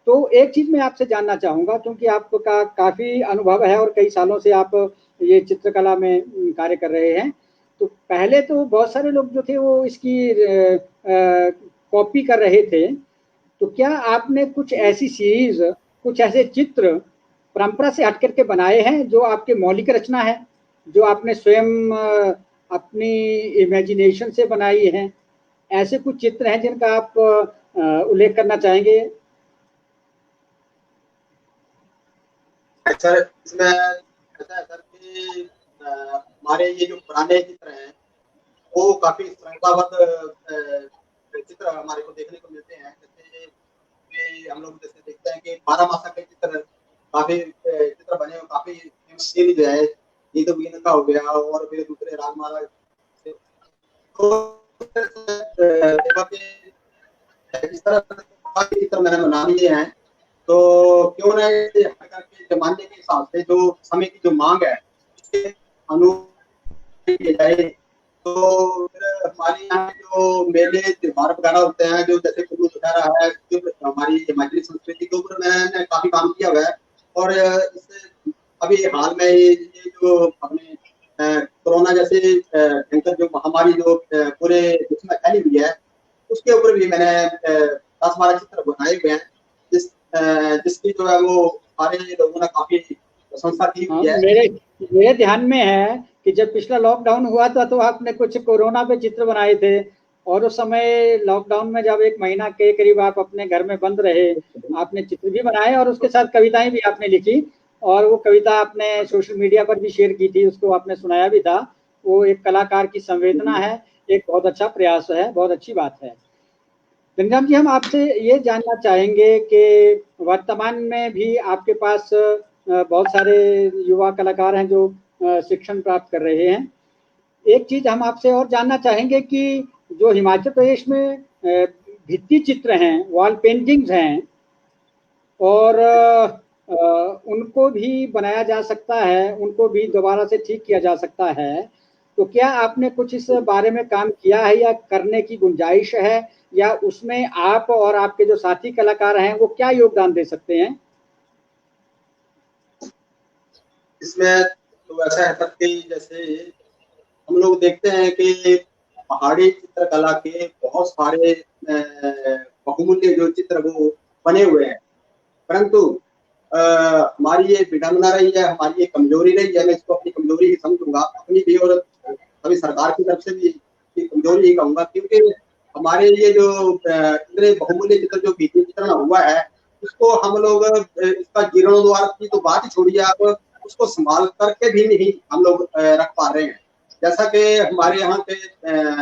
तो एक चीज मैं आपसे जानना चाहूंगा, क्योंकि आपका काफी अनुभव है और कई सालों से आप ये चित्रकला में कार्य कर रहे हैं। तो पहले तो बहुत सारे लोग जो थे वो इसकी कॉपी कर रहे थे। तो क्या आपने कुछ ऐसी सीरीज, कुछ ऐसे चित्र परंपरा से हट करके बनाए हैं जो आपके मौलिक रचना है, जो आपने स्वयं अपनी इमेजिनेशन से बनाई है? ऐसे कुछ चित्र हैं जिनका आप उल्लेख करना चाहेंगे? सर इसमें ऐसा है सर कि हमारे ये जो पुराने चित्र हैं वो काफी श्रृंखलाबद्ध चित्र हमारे को देखने को मिलते हैं। जैसे कि हम लोग जैसे देखते हैं कि 12 मासा के चित्र काफी चित्र बने और काफी सीन जो है ईद वीन का हो गया और फिर दूसरे राग महाराज इस तरह काफी चित्र मैंने बना लिए हैं। तो क्यों ना इसे हट करके जमाने के हिसाब से जो समय की जो मांग है उसके अनुरूप किया जाए। तो फिर हमारे यहाँ जो मेले त्योहार वगैरह होते हैं जो जैसे कुल्लू दशहरा है, जो हमारी हिमाचली संस्कृति के ऊपर मैंने काफी काम किया हुआ है। और इससे अभी हाल में ये जो अपने कोरोना जैसे भयंकर जो महामारी जो पूरे विश्व में फैली हुई है उसके ऊपर भी मैंने 10-12 चित्र बनाए हुए हैं जिसकी जो है वो सारे लोगों ने काफी प्रशंसा की हुई है। मेरे ध्यान में है कि जब पिछला लॉकडाउन हुआ था तो आपने कुछ कोरोना पे चित्र बनाए थे और उस समय लॉकडाउन में जब 1 महीना के करीब आप अपने घर में बंद रहे, आपने चित्र भी बनाए और उसके साथ कविताएं भी आपने लिखी और वो कविता आपने सोशल मीडिया पर भी शेयर की थी, उसको आपने सुनाया भी था। वो एक कलाकार की संवेदना है, एक बहुत अच्छा प्रयास है, बहुत अच्छी बात है। गंजाम जी, हम आपसे ये जानना चाहेंगे कि वर्तमान में भी आपके पास बहुत सारे युवा कलाकार हैं जो शिक्षण प्राप्त कर रहे हैं। एक चीज हम आपसे और जानना चाहेंगे कि जो हिमाचल प्रदेश में भित्ति चित्र हैं, वॉल पेंटिंग्स हैं और उनको भी बनाया जा सकता है, उनको भी दोबारा से ठीक किया जा सकता है, तो क्या आपने कुछ इस बारे में काम किया है या करने की गुंजाइश है, या उसमें आप और आपके जो साथी कलाकार हैं वो क्या योगदान दे सकते हैं? इसमें तो ऐसा है सर कि जैसे हम लोग देखते हैं कि पहाड़ी चित्रकला के बहुत सारे बहुमूल्य जो चित्र वो बने हुए हैं, परंतु हमारी ये विडंबना रही है, हमारी ये कमजोरी रही है। मैं इसको अपनी कमजोरी ही समझूंगा, अपनी भी और अभी सरकार की तरफ से भी कमजोरी ही कहूंगा, क्योंकि हमारे ये जो इतने बहुमूल्य चित्र जो भित्ति चित्रण हुआ है उसको हम लोग इसका जीर्णोद्धार की तो बात ही छोड़िए, आप उसको संभाल करके भी नहीं हम लोग रख पा रहे हैं। जैसा कि हमारे यहाँ के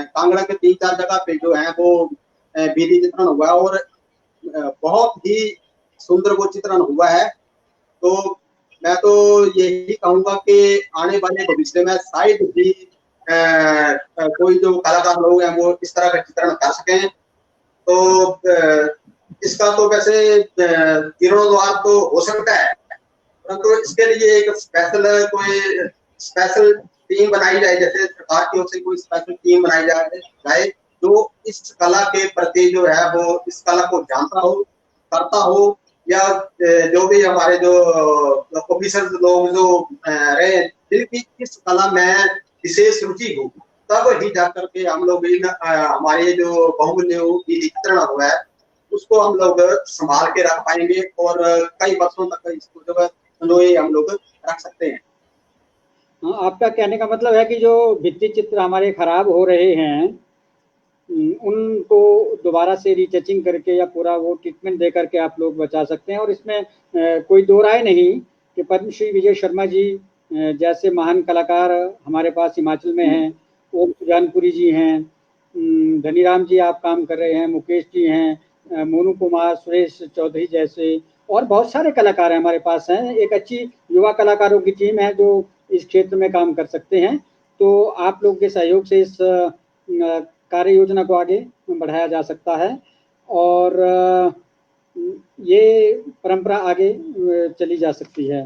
कांगड़ा के 3-4 जगह पे जो है वो भित्ति चित्रण हुआ है और बहुत ही सुंदर वो चित्रण हुआ है। तो मैं तो यही कहूंगा कि आने वाले भविष्य में शायद भी कोई जो कलाकार लोग हैं वो इस तरह का चित्रण कर सकें। तो इसका तो वैसे जीर्णोद्धार तो हो सकता है, परंतु इसके लिए एक स्पेशल टीम बनाई जाए, जैसे सरकार की ओर से कोई स्पेशल टीम बनाई जाए जो इस कला के प्रति जो है वो इस कला को जानता हो, करता हो, या जो भी हमारे जो ऑफिसर्स लोग जो रहे जिनकी इस कला में विशेष रुचि हो, तब ही जाकर के हम लोग हमारे जो बहुमूल्य चित्रण हुआ है उसको हम लोग संभाल के रख पाएंगे और कई वर्षों तक इसको जो है हम लोग रख सकते हैं। हाँ, आपका कहने का मतलब है कि जो भित्ति चित्र हमारे खराब हो रहे हैं उनको दोबारा से रीटचिंग करके या पूरा वो ट्रीटमेंट दे करके आप लोग बचा सकते हैं। और इसमें कोई दो राय नहीं कि पद्मश्री विजय शर्मा जी जैसे महान कलाकार हमारे पास हिमाचल में हैं, ओम सुजानपुरी जी हैं, धनीराम जी आप काम कर रहे हैं, मुकेश जी हैं, मोनू कुमार, सुरेश चौधरी जैसे और बहुत सारे कलाकार हमारे पास हैं। एक अच्छी युवा कलाकारों की टीम है जो इस क्षेत्र में काम कर सकते हैं। तो आप लोग के सहयोग से इस कार्य योजना को आगे बढ़ाया जा सकता है और ये परंपरा आगे चली जा सकती है।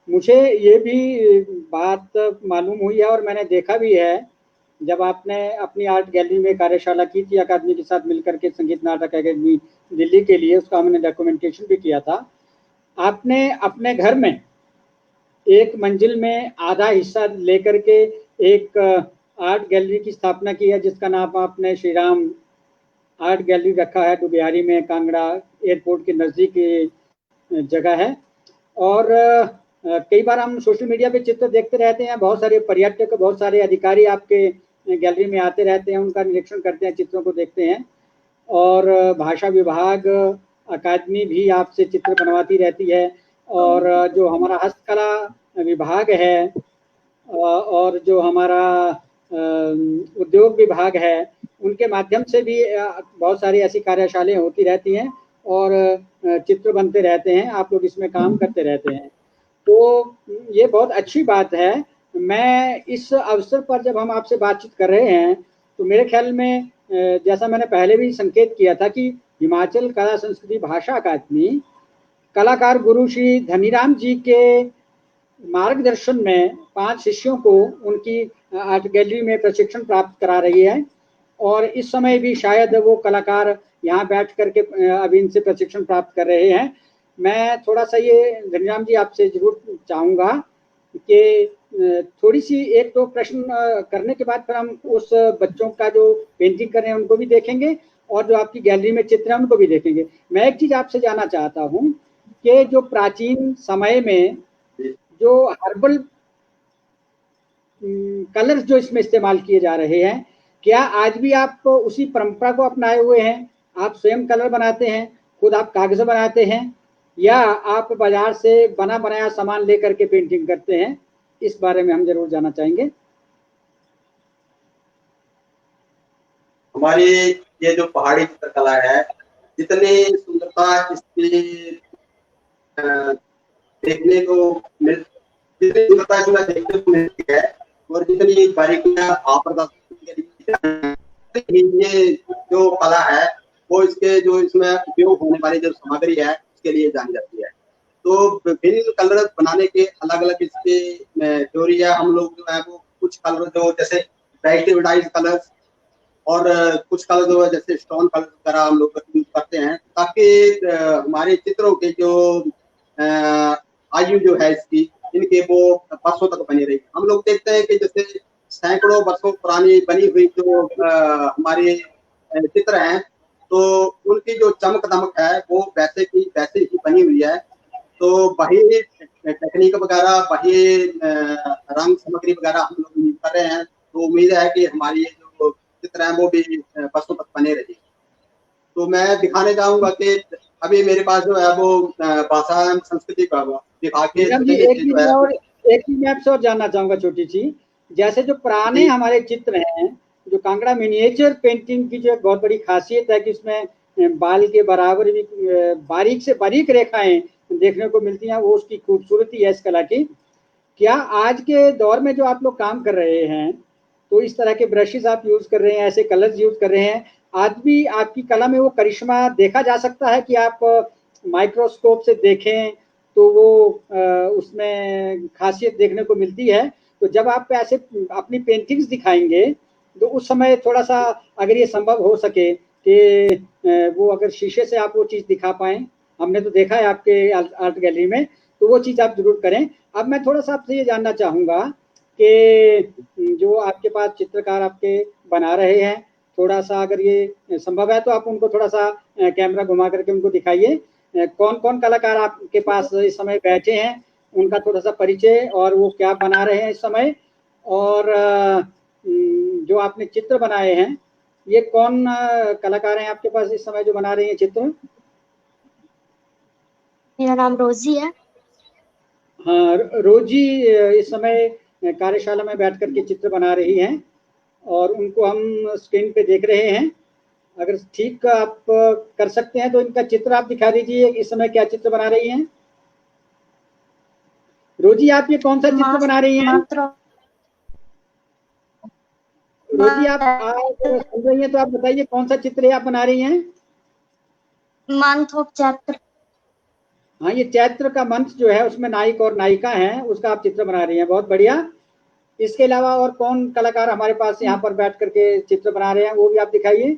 मुझे ये भी बात मालूम हुई है और मैंने देखा भी है जब आपने अपनी आर्ट गैलरी में कार्यशाला की थी अकादमी के साथ मिलकर के, संगीत नाटक अकादमी दिल्ली के लिए, उसका हमने डॉक्यूमेंटेशन भी किया था। आपने अपने घर में एक मंजिल में आधा हिस्सा लेकर के एक आर्ट गैलरी की स्थापना की है जिसका नाम आपने श्री राम आर्ट गैलरी रखा है। डुबियारी में, कांगड़ा एयरपोर्ट के नज़दीक जगह है। और कई बार हम सोशल मीडिया पे चित्र देखते रहते हैं, बहुत सारे पर्यटक, बहुत सारे अधिकारी आपके गैलरी में आते रहते हैं, उनका निरीक्षण करते हैं, चित्रों को देखते हैं। और भाषा विभाग अकादमी भी आपसे चित्र बनवाती रहती है और जो हमारा हस्तकला विभाग है और जो हमारा उद्योग विभाग है उनके माध्यम से भी बहुत सारी ऐसी कार्यशालाएं होती रहती हैं और चित्र बनते रहते हैं। आप लोग इसमें काम करते रहते हैं। तो ये बहुत अच्छी बात है। मैं इस अवसर पर जब हम आपसे बातचीत कर रहे हैं तो मेरे ख्याल में जैसा मैंने पहले भी संकेत किया था कि हिमाचल कला संस्कृति भाषा अकादमी कलाकार गुरु श्री धनीराम जी के मार्गदर्शन में 5 शिष्यों को उनकी आर्ट गैलरी में प्रशिक्षण प्राप्त करा रही है और इस समय भी शायद वो कलाकार यहाँ बैठ करके अभी इनसे प्रशिक्षण प्राप्त कर रहे हैं। मैं थोड़ा सा ये धनीराम जी आपसे जरूर चाहूँगा कि थोड़ी सी एक दो प्रश्न करने के बाद फिर हम उस बच्चों का जो पेंटिंग कर रहे हैं उनको भी देखेंगे और जो आपकी गैलरी में चित्र है उनको भी देखेंगे। मैं एक चीज आपसे जानना चाहता हूँ कि जो प्राचीन समय में जो हर्बल कलर्स जो इसमें इस्तेमाल किए जा रहे हैं, क्या आज भी आप उसी परंपरा को अपनाए हुए हैं? आप स्वयं कलर बनाते हैं, खुद आप कागज बनाते हैं, या आप बाजार से बना बनाया सामान लेकर के पेंटिंग करते हैं? इस बारे में हम जरूर जानना चाहेंगे। हमारी ये जो पहाड़ी चित्रकला है, जितनी सुंदरता इसकी देखने को मिल जितनी सुंदरता इसमें देखने को मिलती है और जितनी बारीकियां आप ये जो कला है वो इसके जो इसमें उपयोग होने वाली जो सामग्री है उसके लिए जानी जाती है। तो विभिन्न कलर बनाने के अलग अलग इसके थ्योरी है। हम लोग जो है वो कुछ कलर जो जैसे वेजिटेबलाइज कलर्स और कुछ कलर जो है जैसे स्टोन कलर वगैरह हम लोग यूज करते हैं ताकि हमारे चित्रों के जो आयु जो है इसकी इनके वो वर्षों तक बनी रही। हम लोग देखते हैं कि जैसे सैकड़ों वर्षों पुरानी बनी हुई जो हमारे चित्र हैं तो उनकी जो चमक दमक है वो वैसे ही बनी हुई है। तो वही टेक्निक वगैरह वही रंग सामग्री वगैरह हम लोग यूज कर रहे हैं। तो उम्मीद है कि हमारी ये जो चित्र है वो भी वर्षों तक बने रहे। तो मैं दिखाने चाहूंगा कि अभी मेरे पास जो है वो भाषा एवं संस्कृति विभाग के एक चीज मैं आपसे और जानना चाहूंगा छोटी सी, जैसे जो पुराने हमारे चित्र हैं, जो कांगड़ा मिनिएचर पेंटिंग की जो एक बहुत बड़ी खासियत है कि इसमें बाल के बराबर भी बारीक से बारीक रेखाएं देखने को मिलती हैं, वो उसकी खूबसूरती है इस कला की। क्या आज के दौर में जो आप लोग काम कर रहे हैं तो इस तरह के ब्रशेस आप यूज कर रहे हैं, ऐसे कलर्स यूज कर रहे हैं, आज भी आपकी कला में वो करिश्मा देखा जा सकता है कि आप माइक्रोस्कोप से देखें तो वो उसमें खासियत देखने को मिलती है? तो जब आप ऐसे अपनी पेंटिंग्स दिखाएंगे तो उस समय थोड़ा सा अगर ये संभव हो सके कि वो अगर शीशे से आप वो चीज़ दिखा पाएं, हमने तो देखा है आपके आर्ट गैलरी में, तो वो चीज़ आप जरूर करें। अब मैं थोड़ा सा आपसे ये जानना चाहूँगा कि जो आपके पास चित्रकार आपके बना रहे हैं, थोड़ा सा अगर ये संभव है तो आप उनको थोड़ा सा कैमरा घुमा करके उनको दिखाइए। कौन कौन कलाकार आपके पास इस समय बैठे हैं, उनका थोड़ा सा परिचय और वो क्या बना रहे हैं इस समय, और जो आपने चित्र बनाए हैं ये कौन कलाकार हैं आपके पास इस समय जो बना रहे हैं चित्र? मेरा नाम रोजी है। हाँ, रोजी इस समय कार्यशाला में बैठ करके चित्र बना रही हैं और उनको हम स्क्रीन पे देख रहे हैं। अगर ठीक आप कर सकते हैं तो इनका चित्र आप दिखा दीजिए, इस समय क्या चित्र बना रही हैं? रोजी आप ये कौन सा चित्र बना रही हैं? रोजी आप सुन रही हैं तो आप बताइए कौन सा चित्र आप बना रही हैं? Month of chapter. हाँ, ये चैत्र का मंथ जो है उसमें नायक और नायिका हैं, उसका आप चित्र बना रही हैं, बहुत बढ़िया। इसके अलावा और कौन कलाकार हमारे पास यहाँ पर बैठ करके चित्र बना रहे हैं, वो भी आप दिखाइए।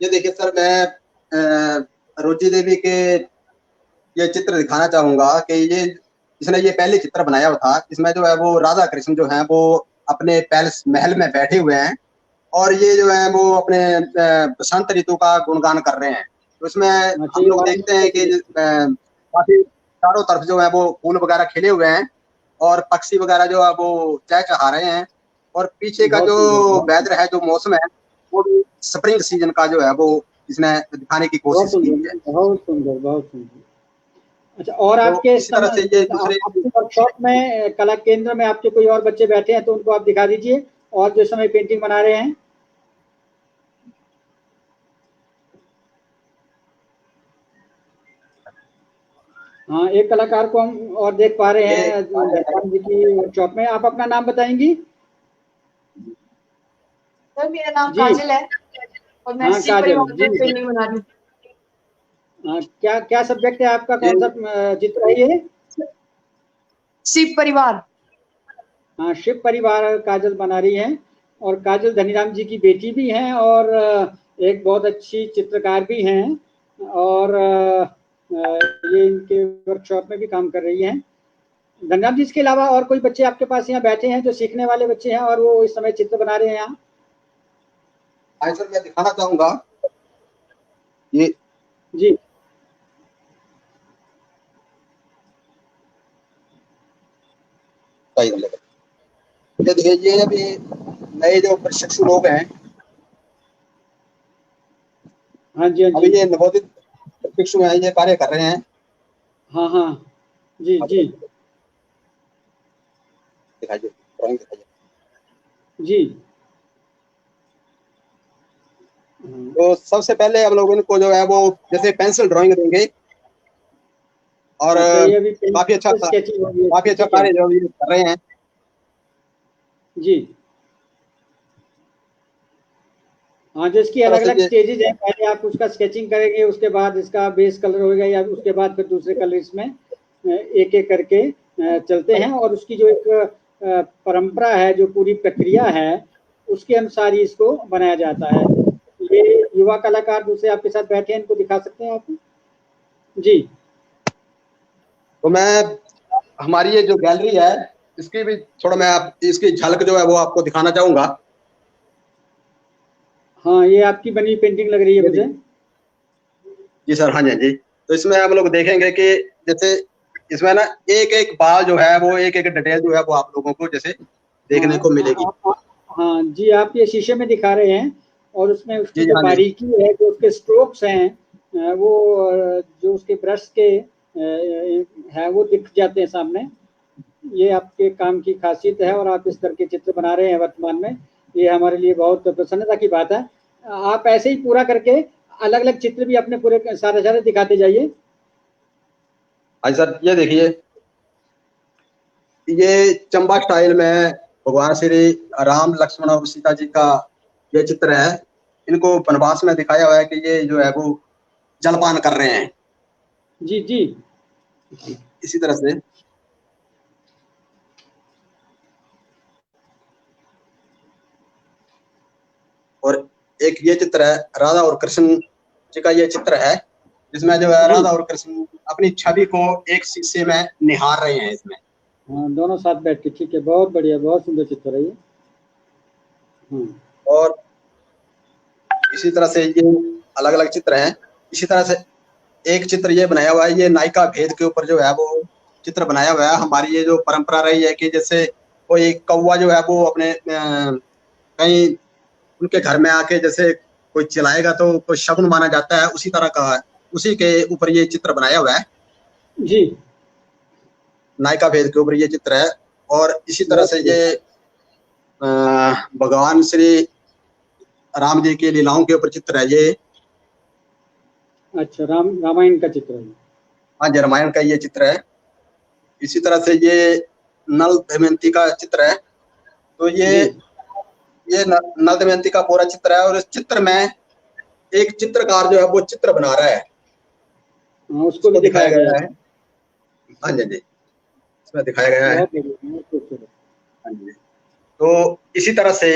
ये देखिए सर, मैं रोजी देवी के ये चित्र दिखाना चाहूंगा कि ये इसने ये पहले चित्र बनाया हुआ था। इसमें जो है वो राधा कृष्ण जो है वो अपने पैलेस महल में बैठे हुए हैं और ये जो है वो अपने बसंत ऋतु का गुणगान कर रहे हैं। तो इसमें हम लोग देखते हैं कि काफी चारों तरफ जो है वो फूल वगैरह खिले हुए हैं और पक्षी वगैरह जो है वो चहचहा रहे हैं और पीछे का जो वेदर है, जो मौसम है, वो भी स्प्रिंग सीजन का जो है वो इसने दिखाने की कोशिश की है। बहुत सुंदर, बहुत सुंदर। अच्छा, और आपके इसी तरह से ये दूसरे वर्कशॉप में कला केंद्र में आपके कोई और बच्चे बैठे हैं तो उनको आप दिखा दीजिए और जो समय पेंटिंग बना रहे हैं। हाँ, एक कलाकार को हम और देख पा रहे हैं ये- धनराम जी की वर्कशॉप में। आप अपना नाम बताएंगी? सर मेरा नाम जी। काजल है और मैं हाँ, शिव काजल परिवार जी। में पेंटिंग बना रही हूँ। क्या क्या सब्जेक्ट है आपका? ये- कौन सा चित्र है ये? शिव परिवार। हाँ, शिव परिवार काजल बना रही हैं। और काजल धनीराम जी की बेटी भी हैं और एक बहुत अच्छी चित्रकार भी हैं। और ये इनके वर्कशॉप में भी काम कर रही हैं। धनीराम जी, इसके अलावा और कोई बच्चे आपके पास यहाँ बैठे हैं जो सीखने वाले बच्चे हैं और वो इस समय चित्र बना रहे हैं यहाँ? हाँ सर, मैं दिखाना चाहूंगा ये जी। ये देखिए, ये अभी नए जो प्रशिक्षु लोग हैं, हाँ जी, हाँ अभी जी। ये नवोदित प्रशिक्षु हैं, ये कार्य कर रहे हैं। हाँ हाँ जी जी दिखाइए, ड्राइंग दिखाइए। जी। तो सबसे पहले हम लोग इनको जो है वो जैसे पेंसिल ड्राइंग देंगे और अच्छा, ये अभी काफी अच्छा स्केचिंग हो रही है। ठीक है। कार्य जो ये कर रहे हैं। जी। हाँ, जो इसकी अलग अलग स्टेजेज हैं, पहले आप उसका स्केचिंग करेंगे, उसके बाद इसका बेस कलर होगा, या उसके बाद फिर दूसरे कलर इसमें एक एक करके चलते हैं। और उसकी जो एक परंपरा है, जो पूरी प्रक्रिया है, उसके अनुसार ही इसको बनाया जाता है। ये युवा कलाकार दूसरे आपके साथ बैठे हैं, इनको दिखा सकते हैं आप? जी। तो मैं हमारी ये जो गैलरी है इसकी भी थोड़ा मैं इसकी झलक जो है वो आपको दिखाना चाहूंगा। हाँ, ये आपकी बनी पेंटिंग लग रही है मुझे। जी सर, हाँ जी, हाँ जी। तो इसमें हम लोग देखेंगे कि जैसे इसमें ना एक एक बाल जो है वो एक एक डिटेल जो है वो आप लोगों को जैसे देखने को मिलेगी। हाँ जी, आप ये शीशे में दिखा रहे हैं और उसमें उसकी जी जो हाँ जी। बारीकी है, जो उसके स्ट्रोक्स हैं, वो जो उसके ब्रश के है, वो दिख जाते हैं सामने। ये आपके काम की खासियत है और आप इस तरह के चित्र बना रहे हैं वर्तमान में, ये हमारे लिए बहुत प्रसन्नता की बात है। आप ऐसे ही पूरा करके अलग अलग चित्र भी अपने पूरे सारे सारे दिखाते जाइए। हाँ सर, ये देखिए, ये चंबा स्टाइल में भगवान श्री राम, लक्ष्मण और सीता जी का ये चित्र है। इनको वनवास में दिखाया हुआ है कि ये जो है वो जलपान कर रहे हैं। जी जी। इसी तरह से और एक ये चित्र है राधा और कृष्ण जी का, ये चित्र है जिसमें जो है राधा और कृष्ण अपनी छवि को एक शीशे में निहार रहे हैं इसमें। हाँ, दोनों साथ बैठ के। ठीक है, बहुत बढ़िया, बहुत सुंदर चित्र है ये। और इसी तरह से ये अलग अलग चित्र हैं। इसी तरह से एक चित्र ये बनाया हुआ है, ये नायिका भेद के ऊपर जो है वो चित्र बनाया हुआ है। हमारी ये जो परंपरा रही है कि जैसे कोई कौवा जो है वो अपने कहीं उनके घर में आके जैसे कोई चिल्लाएगा तो कोई शगुन माना जाता है, उसी तरह का है, उसी के ऊपर ये चित्र बनाया हुआ है। जी। नायिका भेद के ऊपर ये चित्र है। और इसी तरह से ये भगवान श्री राम जी की लीलाओं के ऊपर चित्र है ये। अच्छा, रामायण का चित्र है। हाँ जी, रामायण का ये चित्र है। इसी तरह से ये नल दमयंती का चित्र है। तो ये नल दमयंती का पूरा चित्र है और इस चित्र में एक चित्रकार जो है वो चित्र बना रहा है। हाँ, उसको भी दिखाया गया है। हाँ जी, इसमें दिखाया गया है। हाँ जी। तो इसी तरह से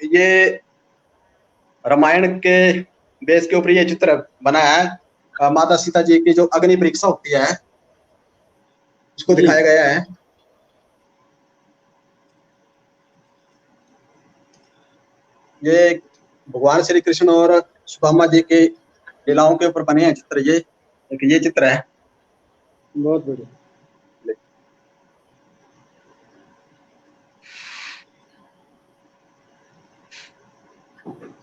ये रामायण के बेस के ऊपर ये चित्र बना है। माता सीता जी की जो अग्नि परीक्षा होती है उसको दिखाया गया है। ये भगवान श्री कृष्ण और सुदामा जी के लीलाओं के ऊपर बने हैं चित्र। ये चित्र है। बहुत बढ़िया।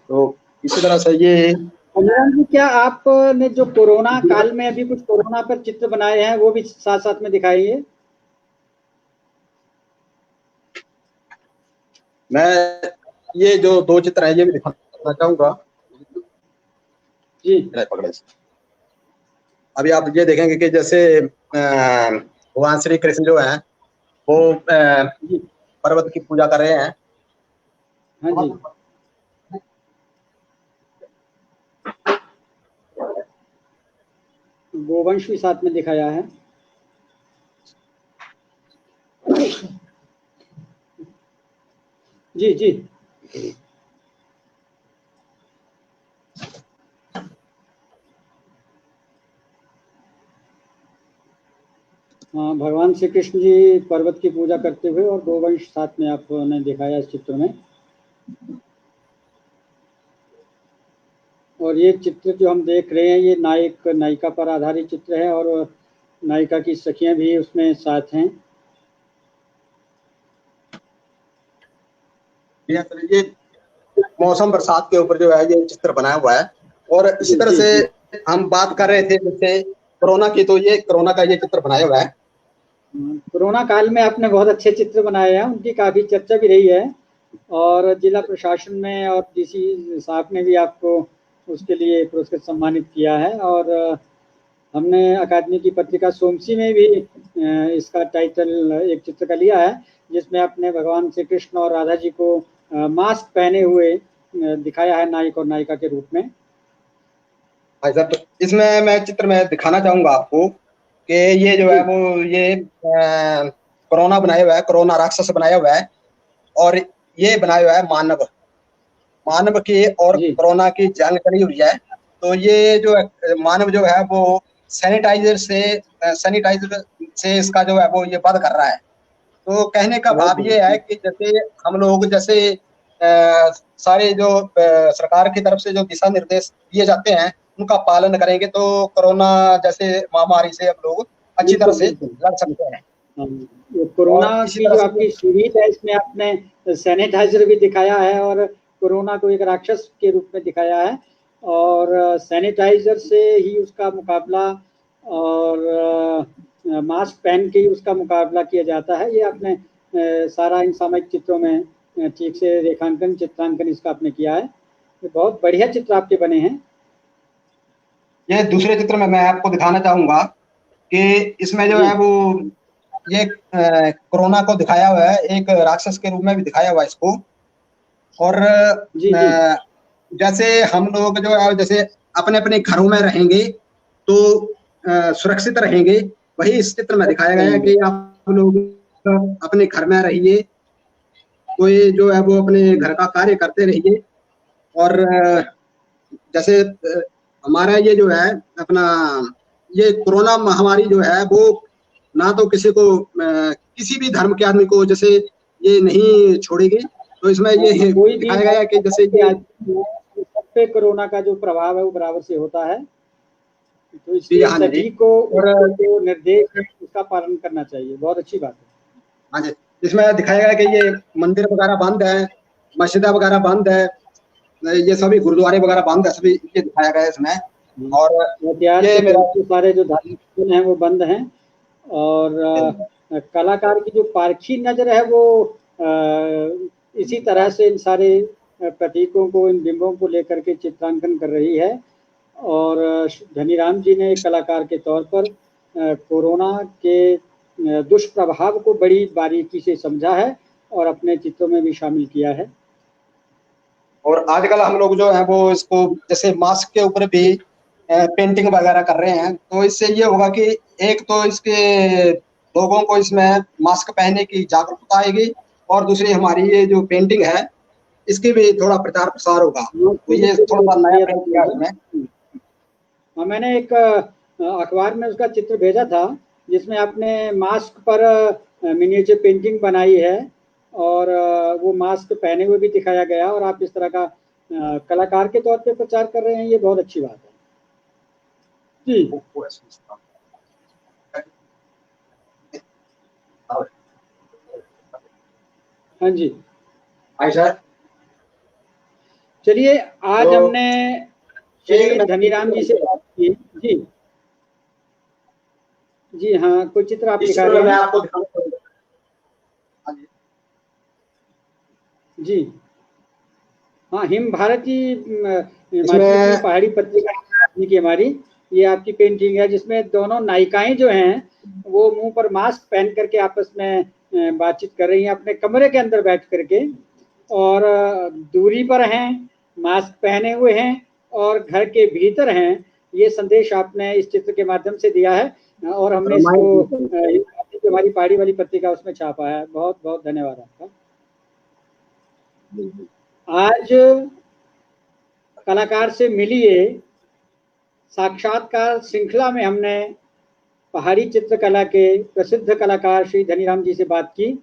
तो इसी तरह से ये अनुराग जी, क्या आपने जो कोरोना काल में अभी कुछ कोरोना पर चित्र बनाए हैं वो भी साथ साथ में दिखाइए। मैं ये जो दो चित्र हैं ये भी दिखाना चाहूंगा। जी। पकड़े। अभी आप ये देखेंगे कि जैसे भगवान श्री कृष्ण जो है वो जी पर्वत की पूजा कर रहे हैं। हाँ जी, गोवंश भी साथ में दिखाया है। जी जी, हाँ, भगवान श्री कृष्ण जी पर्वत की पूजा करते हुए और गोवंश साथ में आपने दिखाया इस चित्र में। और ये चित्र जो हम देख रहे हैं ये नायक नायिका पर आधारित चित्र है और नायिका की सखियां भी उसमें साथ हैं। ये मौसम बरसात के ऊपर जो है ये चित्र बनाया हुआ है। और इसी जी तरह जी से जी, हम बात कर रहे थे जैसे कोरोना की, तो ये कोरोना का ये चित्र बनाया हुआ है। कोरोना काल में आपने बहुत अच्छे चित्र बनाए हैं, उनकी काफी चर्चा भी रही है और जिला प्रशासन में और डीसी साहब ने भी आपको उसके लिए पुरस्कृत सम्मानित किया है। और हमने अकादमी की पत्रिका सोमसी में भी इसका टाइटल एक चित्र का लिया है जिसमें आपने भगवान श्री कृष्ण और राधा जी को मास्क पहने हुए दिखाया है नायक और नायिका के रूप में। भाई साहब, तो इसमें मैं चित्र में दिखाना चाहूंगा आपको कि ये जो जी है वो ये कोरोना बनाया हुआ है, कोरोना राक्षस बनाया हुआ है। और ये बनाया हुआ है मानव मानव की और जी कोरोना की जंग करी हुई है। तो ये जो मानव जो है वो सैनिटाइजर से इसका जो है वो ये वध कर रहा है। तो कहने का बहुत भाव ये है बढ़िया। कि जैसे हम लोग जैसे सारे जो सरकार की तरफ से जो दिशा निर्देश दिए जाते हैं उनका पालन करेंगे तो कोरोना जैसे महामारी से हम लोग अच्छी तरह बिल्कुल से बिल्कुल। लड़ सकते हैं। ये कोरोना और इसी की तरह जो से आपकी सीरीज है इसमें आपने सैनिटाइजर भी दिखाया है और कोरोना को एक राक्षस के रूप में दिखाया है और सैनिटाइजर से ही उसका मुकाबला और मास्क पहन के ही उसका मुकाबला किया जाता है। ये आपने सारा इन सामयिक चित्रों में ठीक से रेखांकन चित्रांकन इसका आपने किया है। ये बहुत बढ़िया चित्र आपके बने हैं। ये दूसरे चित्र में मैं आपको दिखाना चाहूंगा कि इसमें जो जी है वो ये कोरोना को दिखाया हुआ है, एक राक्षस के रूप में भी दिखाया हुआ है इसको। और जी जी जैसे हम लोग जो है जैसे अपने अपने घरों में रहेंगे तो सुरक्षित रहेंगे, वही इस चित्र में दिखाया गया है रहेंगे। कि आप लोग अपने घर में रहिए, कोई जो है वो अपने घर का कार्य करते रहिए। और जैसे हमारा ये जो है अपना ये कोरोना महामारी जो है वो ना तो किसी को किसी भी धर्म के आदमी को जैसे ये नहीं छोड़ेगी। तो इसमें ये कोई भी दिखाया गया है कि जैसे के ये आदमी है, सब पे कोरोना का जो प्रभाव है वो बराबर से होता है। तो जी इसलिए हाँ जी। सभी को और उसके जो निर्देश है उसका पालन करना चाहिए। बहुत अच्छी बात है। हाँ जी, इसमें दिखाया गया है कि ये मंदिर वगैरह बंद है, मस्जिद वगैरह बंद है, ये सभी गुरुद्वारे वगैरह बंद है, सभी ये दिखाया गया है इसमें। और एहतियात ये से मेरा बहुत सारे जो धार्मिक स्थल हैं वो बंद हैं और कलाकार की जो पारखी नजर है वो इसी तरह से इन सारे प्रतीकों को, इन बिंबों को लेकर के चित्रांकन कर रही है। और धनीराम जी ने एक कलाकार के तौर पर कोरोना के दुष्प्रभाव को बड़ी बारीकी से समझा है और अपने चित्रों में भी शामिल किया है। और आजकल हम लोग जो है वो इसको जैसे मास्क के ऊपर भी पेंटिंग वगैरह कर रहे हैं। तो इससे ये होगा कि एक तो इसके लोगों को इसमें मास्क पहनने की जागरूकता आएगी और दूसरी हमारी ये जो पेंटिंग है इसकी भी थोड़ा प्रचार प्रसार होगा। तो ये थोड़ा सा नया प्रयोग किया इसमें। हाँ, मैंने एक अखबार में उसका चित्र भेजा था जिसमें आपने मास्क पर मिनिएचर पेंटिंग बनाई है और वो मास्क पहने हुए भी दिखाया गया और आप इस तरह का कलाकार के तौर पे प्रचार कर रहे हैं। ये बहुत अच्छी बात है। जी हाँ जी, सर चलिए आज तो हमने एक श्री धनीराम जी से बात की। जी जी हाँ, कोई चित्र आप इस दिखा चित्र रहे में मैं हैं? आपको दिखाना चाहूंगा। हाँ जी। जी हाँ, हिम भारती हिमाचल की इसमें पहाड़ी पत्रिका की हमारी। ये आपकी पेंटिंग है जिसमें दोनों नायिकाएं जो हैं वो मुंह पर मास्क पहन करके आपस में बातचीत कर रही हैं अपने कमरे के अंदर बैठ करके, और दूरी पर हैं, मास्क पहने हुए हैं और घर के भीतर हैं। ये संदेश आपने इस चित्र के माध्यम से दिया है और हमने इसको जो हमारी पहाड़ी वाली पत्रिका उसमें छापा है। बहुत बहुत धन्यवाद आपका। आज कलाकार से मिलिए साक्षात्कार श्रृंखला में हमने पहाड़ी चित्रकला के प्रसिद्ध कलाकार श्री धनीराम जी से बात की,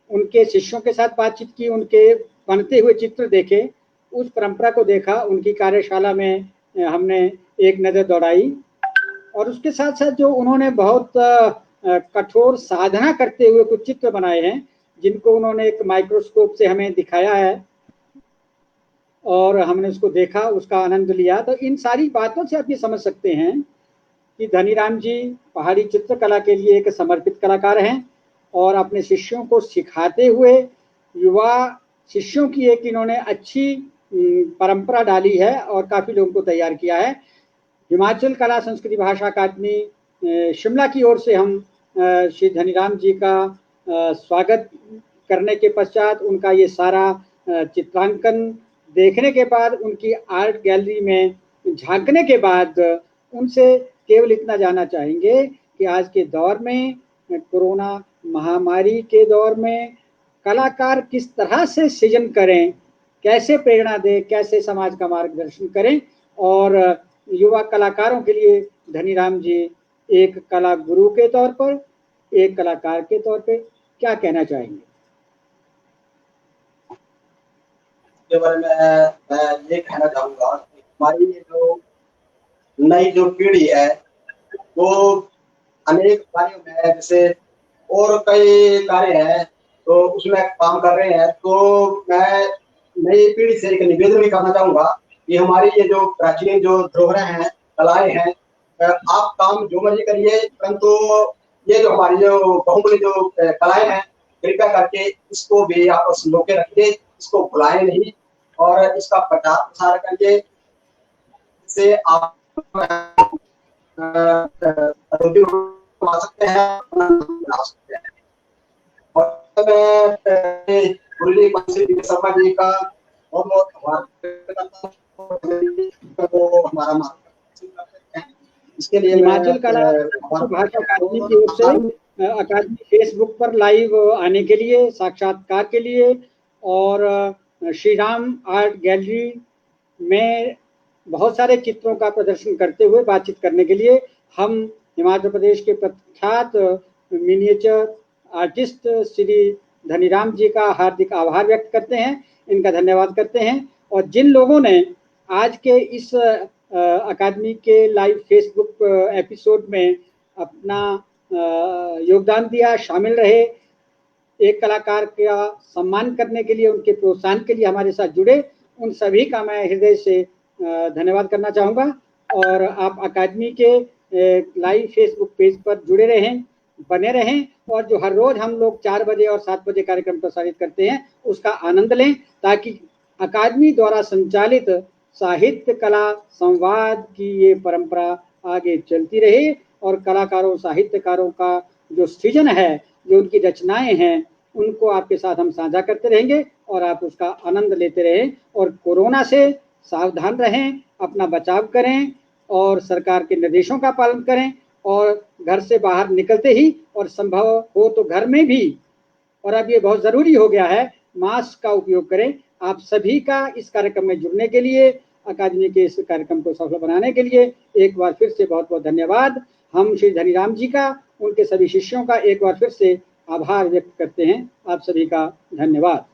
उनके शिष्यों के साथ बातचीत की, उनके बनते हुए चित्र देखे, उस परंपरा को देखा, उनकी कार्यशाला में हमने एक नज़र दौड़ाई और उसके साथ साथ जो उन्होंने बहुत कठोर साधना करते हुए कुछ चित्र बनाए हैं जिनको उन्होंने एक माइक्रोस्कोप से हमें दिखाया है और हमने उसको देखा, उसका आनंद लिया। तो इन सारी बातों से आप ये समझ सकते हैं कि धनीराम जी पहाड़ी चित्रकला के लिए एक समर्पित कलाकार हैं और अपने शिष्यों को सिखाते हुए युवा शिष्यों की एक इन्होंने अच्छी परंपरा डाली है और काफ़ी लोगों को तैयार किया है। हिमाचल कला संस्कृति भाषा अकादमी शिमला की ओर से हम श्री धनीराम जी का स्वागत करने के पश्चात उनका ये सारा चित्रांकन देखने के बाद, उनकी आर्ट गैलरी में झांकने के बाद उनसे केवल इतना जानना चाहेंगे कि आज के दौर में, कोरोना महामारी के दौर में कलाकार किस तरह से सृजन करें, कैसे प्रेरणा दें, कैसे समाज का मार्गदर्शन करें और युवा कलाकारों के लिए धनीराम जी एक कला गुरु के तौर पर, एक कलाकार के तौर पे क्या कहना चाहेंगे? के बारे में मैं ये कहना चाहूँगा कि हमारी ये जो नई जो पीढ़ी है वो अनेक कार्यों में, जैसे और कई कार्य हैं तो उसमें काम कर रहे हैं। तो मैं नई पीढ़ी से एक निवेदन भी करना चाहूँगा कि हमारी ये जो प्राचीन जो धरोहरें हैं, कलाएं हैं, आप काम जो मर्जी करिए, परंतु ये जो हमारी जो बहुमूल्य जो कलाएं हैं कृपया करके इसको भी आप संजो के रखिए, इसको भुलाएं नहीं और इसका प्रचार प्रसार करिए। इससे आप बना सकते हैं, बना सकते हैं। और मैं गुरु जी शर्मा जी का बहुत हमारा मार्गदर्शन करते हैं। इसके लिए हिमाचल कला भाषा अकादमी की ओर से अकादमी फेसबुक पर लाइव आने के लिए, साक्षात्कार के लिए और श्री राम आर्ट गैलरी में बहुत सारे चित्रों का प्रदर्शन करते हुए बातचीत करने के लिए हम हिमाचल प्रदेश के प्रख्यात मिनिएचर आर्टिस्ट श्री धनीराम जी का हार्दिक आभार व्यक्त करते हैं, इनका धन्यवाद करते हैं। और जिन लोगों ने आज के इस अकादमी के लाइव फेसबुक एपिसोड में अपना योगदान दिया, शामिल रहे, एक कलाकार का सम्मान करने के लिए, उनके प्रोत्साहन के लिए हमारे साथ जुड़े, उन सभी का मैं हृदय से धन्यवाद करना चाहूँगा। और आप अकादमी के लाइव फेसबुक पेज पर जुड़े रहें, बने रहें और जो हर रोज हम लोग 4 बजे और 7 बजे कार्यक्रम प्रसारित करते हैं उसका आनंद लें, ताकि अकादमी द्वारा संचालित साहित्य कला संवाद की ये परंपरा आगे चलती रहे और कलाकारों, साहित्यकारों का जो सृजन है, जो उनकी रचनाएं हैं, उनको आपके साथ हम साझा करते रहेंगे और आप उसका आनंद लेते रहें। और कोरोना से सावधान रहें, अपना बचाव करें और सरकार के निर्देशों का पालन करें और घर से बाहर निकलते ही और संभव हो तो घर में भी, और अब ये बहुत ज़रूरी हो गया है, मास्क का उपयोग करें। आप सभी का इस कार्यक्रम में जुड़ने के लिए, अकादमी के इस कार्यक्रम को सफल बनाने के लिए एक बार फिर से बहुत बहुत धन्यवाद। हम श्री धनीराम जी का, उनके सभी शिष्यों का एक बार फिर से आभार व्यक्त करते हैं। आप सभी का धन्यवाद।